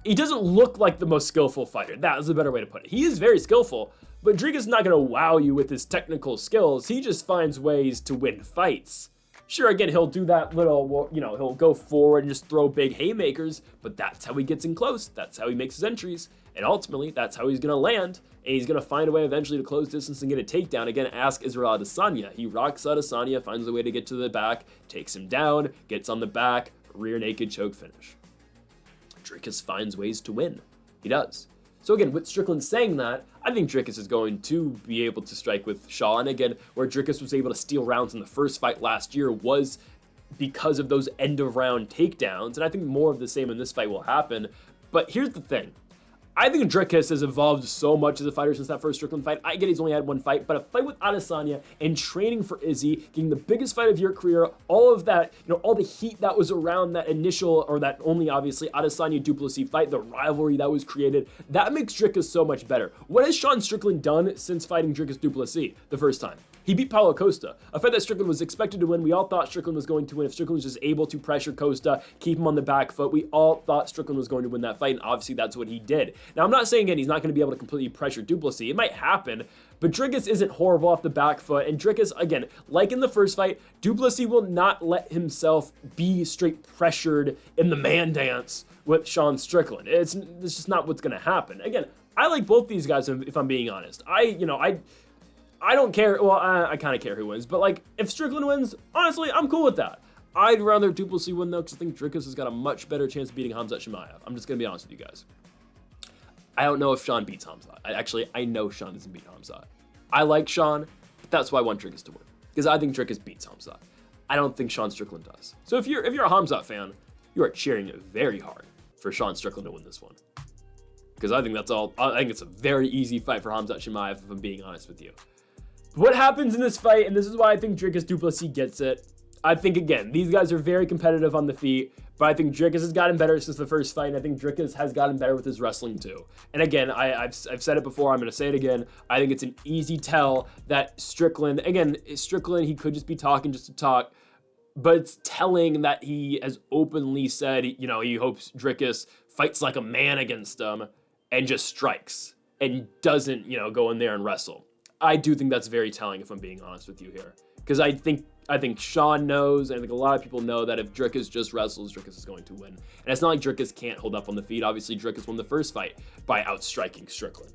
He doesn't look like the most skillful fighter. That is a better way to put it. He is very skillful, but Dricus is not going to wow you with his technical skills. He just finds ways to win fights. Sure, again, he'll do that little, he'll go forward and just throw big haymakers, but that's how he gets in close. That's how he makes his entries. And ultimately, that's how he's going to land. And he's going to find a way eventually to close distance and get a takedown. Again, ask Israel Adesanya. He rocks Adesanya, finds a way to get to the back, takes him down, gets on the back, rear naked choke finish. Dricus finds ways to win. He does. So again, with Strickland saying that, I think Dricus is going to be able to strike with Shaw. And again, where Dricus was able to steal rounds in the first fight last year was because of those end-of-round takedowns. And I think more of the same in this fight will happen. But here's the thing. I think Dricus has evolved so much as a fighter since that first Strickland fight. I get he's only had one fight, but a fight with Adesanya and training for Izzy, getting the biggest fight of your career, all of that, all the heat that was around that initial, or that only obviously Adesanya Duplessis fight, the rivalry that was created, that makes Dricus so much better. What has Sean Strickland done since fighting Dricus Duplessis the first time? He beat Paulo Costa, a fight that Strickland was expected to win. We all thought Strickland was going to win. If Strickland was just able to pressure Costa, keep him on the back foot, we all thought Strickland was going to win that fight, and obviously that's what he did. Now, I'm not saying, again, he's not going to be able to completely pressure Duplessis. It might happen, but Dricus isn't horrible off the back foot, and Dricus, again, like in the first fight, Duplessis will not let himself be straight pressured in the man dance with Sean Strickland. It's just not what's going to happen. Again, I like both these guys, if I'm being honest. I don't care. Well, I kind of care who wins, but like if Strickland wins, honestly, I'm cool with that. I'd rather Duplessis win though, because I think Dricus has got a much better chance of beating Khamzat Chimaev. I'm just gonna be honest with you guys. I don't know if Sean beats Khamzat. I know Sean doesn't beat Khamzat. I like Sean, but that's why I want Dricus to win, because I think Dricus beats Khamzat. I don't think Sean Strickland does. So if you're a Khamzat fan, you are cheering very hard for Sean Strickland to win this one, because I think I think it's a very easy fight for Khamzat Chimaev, if I'm being honest with you. What happens in this fight, and this is why I think Dricus Duplessis gets it. I think, again, these guys are very competitive on the feet, but I think Dricus has gotten better since the first fight, and I think Dricus has gotten better with his wrestling too. And again, I've said it before, I'm going to say it again. I think it's an easy tell that Strickland, he could just be talking just to talk, but it's telling that he has openly said, he hopes Dricus fights like a man against him and just strikes and doesn't, go in there and wrestle. I do think that's very telling, if I'm being honest with you here, because I think Sean knows, and I think a lot of people know, that if Dricus just wrestles, Dricus is going to win. And it's not like Dricus can't hold up on the feet. Obviously, Dricus won the first fight by outstriking Strickland.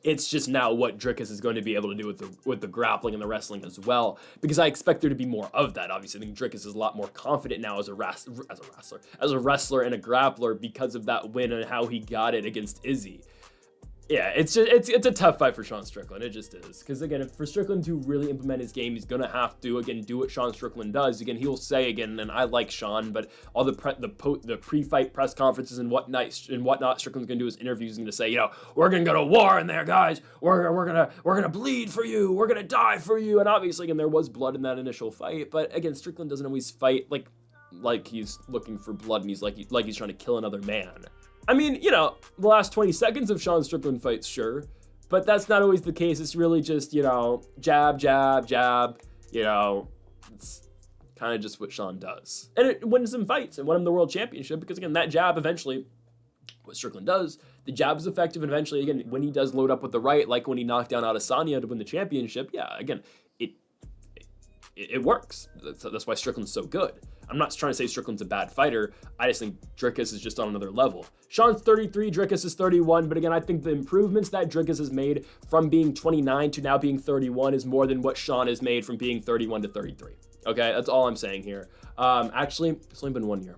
It's just now what Dricus is going to be able to do with the grappling and the wrestling as well, because I expect there to be more of that. Obviously, I think Dricus is a lot more confident now as a wrestler and a grappler because of that win and how he got it against Izzy. Yeah, it's a tough fight for Sean Strickland. It just is. Because, again, for Strickland to really implement his game, he's going to have to, again, do what Sean Strickland does. Again, he'll say, again, and I like Sean, but all the pre-fight press conferences and whatnot, Strickland's going to do his interviews. He's going to say, we're going to go to war in there, guys. We're going to bleed for you. We're going to die for you. And obviously, again, there was blood in that initial fight. But, again, Strickland doesn't always fight like he's looking for blood and he's trying to kill another man. I mean, the last 20 seconds of Sean Strickland fights, sure, but that's not always the case. It's really just, jab, jab, jab, it's kind of just what Sean does. And it wins him fights and won him the world championship because, again, that jab eventually, what Strickland does, the jab is effective, and eventually, again, when he does load up with the right, like when he knocked down Adesanya to win the championship, yeah, again, it works. That's why Strickland's so good. I'm not trying to say Strickland's a bad fighter. I just think Dricus is just on another level. Sean's 33, Dricus is 31, but again, I think the improvements that Dricus has made from being 29 to now being 31 is more than what Sean has made from being 31 to 33. Okay, that's all I'm saying here. Actually, it's only been 1 year.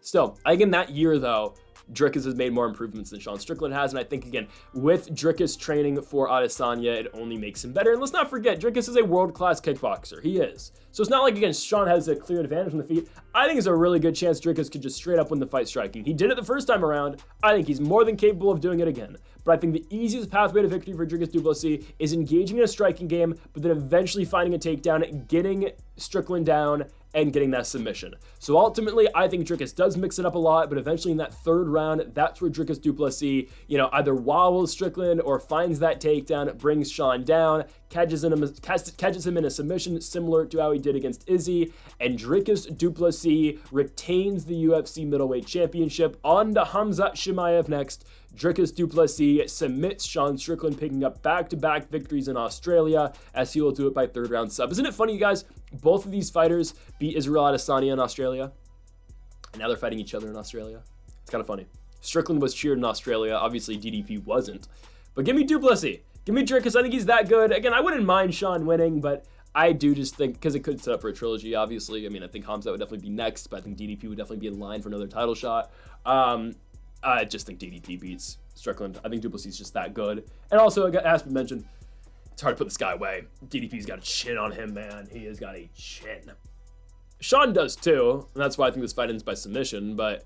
Still, again, that year though, Dricus has made more improvements than Sean Strickland has, and I think, again, with Dricus training for Adesanya, it only makes him better. And let's not forget, Dricus is a world-class kickboxer. He is. So it's not like, again, Sean has a clear advantage on the feet. I think it's a really good chance Dricus could just straight up win the fight striking. He did it the first time around. I think he's more than capable of doing it again. But I think the easiest pathway to victory for Dricus Duplessis is engaging in a striking game, but then eventually finding a takedown, getting Strickland down, and getting that submission. So ultimately, I think Dricus does mix it up a lot, but eventually in that third round, that's where Dricus Duplessis, either wobbles Strickland or finds that takedown, brings Sean down, catches him in a submission similar to how he did against Izzy, and Dricus Duplessis retains the UFC Middleweight Championship. On to Khamzat Chimaev next. Dricus Duplessis submits Sean Strickland, picking up back-to-back victories in Australia, as he will do it by third round sub. Isn't it funny, you guys? Both of these fighters beat Israel Adesanya in Australia, and now they're fighting each other in Australia. It's kind of funny. Strickland was cheered in Australia. Obviously, DDP wasn't. But give me Du Plessis. Give me Dricus. I think he's that good. Again, I wouldn't mind Sean winning, but I do just think, because it could set up for a trilogy, obviously. I mean, I think Hamzat would definitely be next, but I think DDP would definitely be in line for another title shot. I just think DDP beats Strickland. I think Du Plessis is just that good. And also, as we mentioned, it's hard to put this guy away. DDP's got a chin on him, man. He has got a chin. Sean does too, and that's why I think this fight ends by submission, but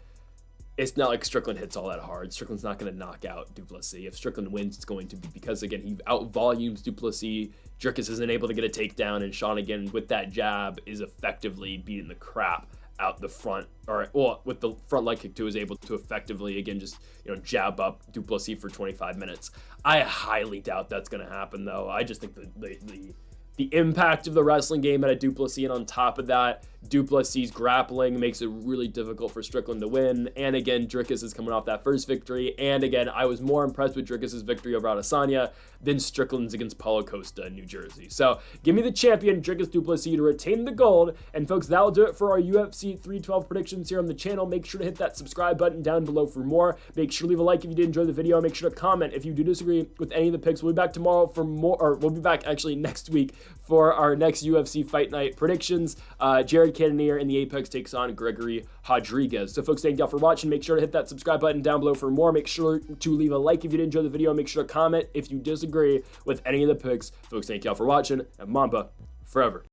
it's not like Strickland hits all that hard. Strickland's not going to knock out Du Plessis. If Strickland wins, it's going to be because, again, he out-volumes Du Plessis. Dricus isn't able to get a takedown, and Sean, again, with that jab, is effectively beating the crap out the front, or well, with the front leg kick too, is able to effectively, again, just, you know, jab up Du Plessis for 25 minutes. I highly doubt that's going to happen, though. I just think the impact of the wrestling game at a Du Plessis, and on top of that, Du Plessis' grappling makes it really difficult for Strickland to win. And again, Dricus is coming off that first victory. And again, I was more impressed with Dricus' victory over Adesanya than Strickland's against Paulo Costa in New Jersey. So give me the champion, Dricus Du Plessis, to retain the gold. And folks, that'll do it for our UFC 312 predictions here on the channel. Make sure to hit that subscribe button down below for more. Make sure to leave a like if you did enjoy the video. Make sure to comment if you do disagree with any of the picks. We'll be back tomorrow for more, or we'll be back actually next week for our next UFC Fight Night predictions. Jared Cannonier in the Apex takes on Gregory Rodriguez. So folks, thank y'all for watching. Make sure to hit that subscribe button down below for more. Make sure to leave a like if you did enjoy the video. Make sure to comment if you disagree with any of the picks. Folks, thank y'all for watching, and Mamba forever.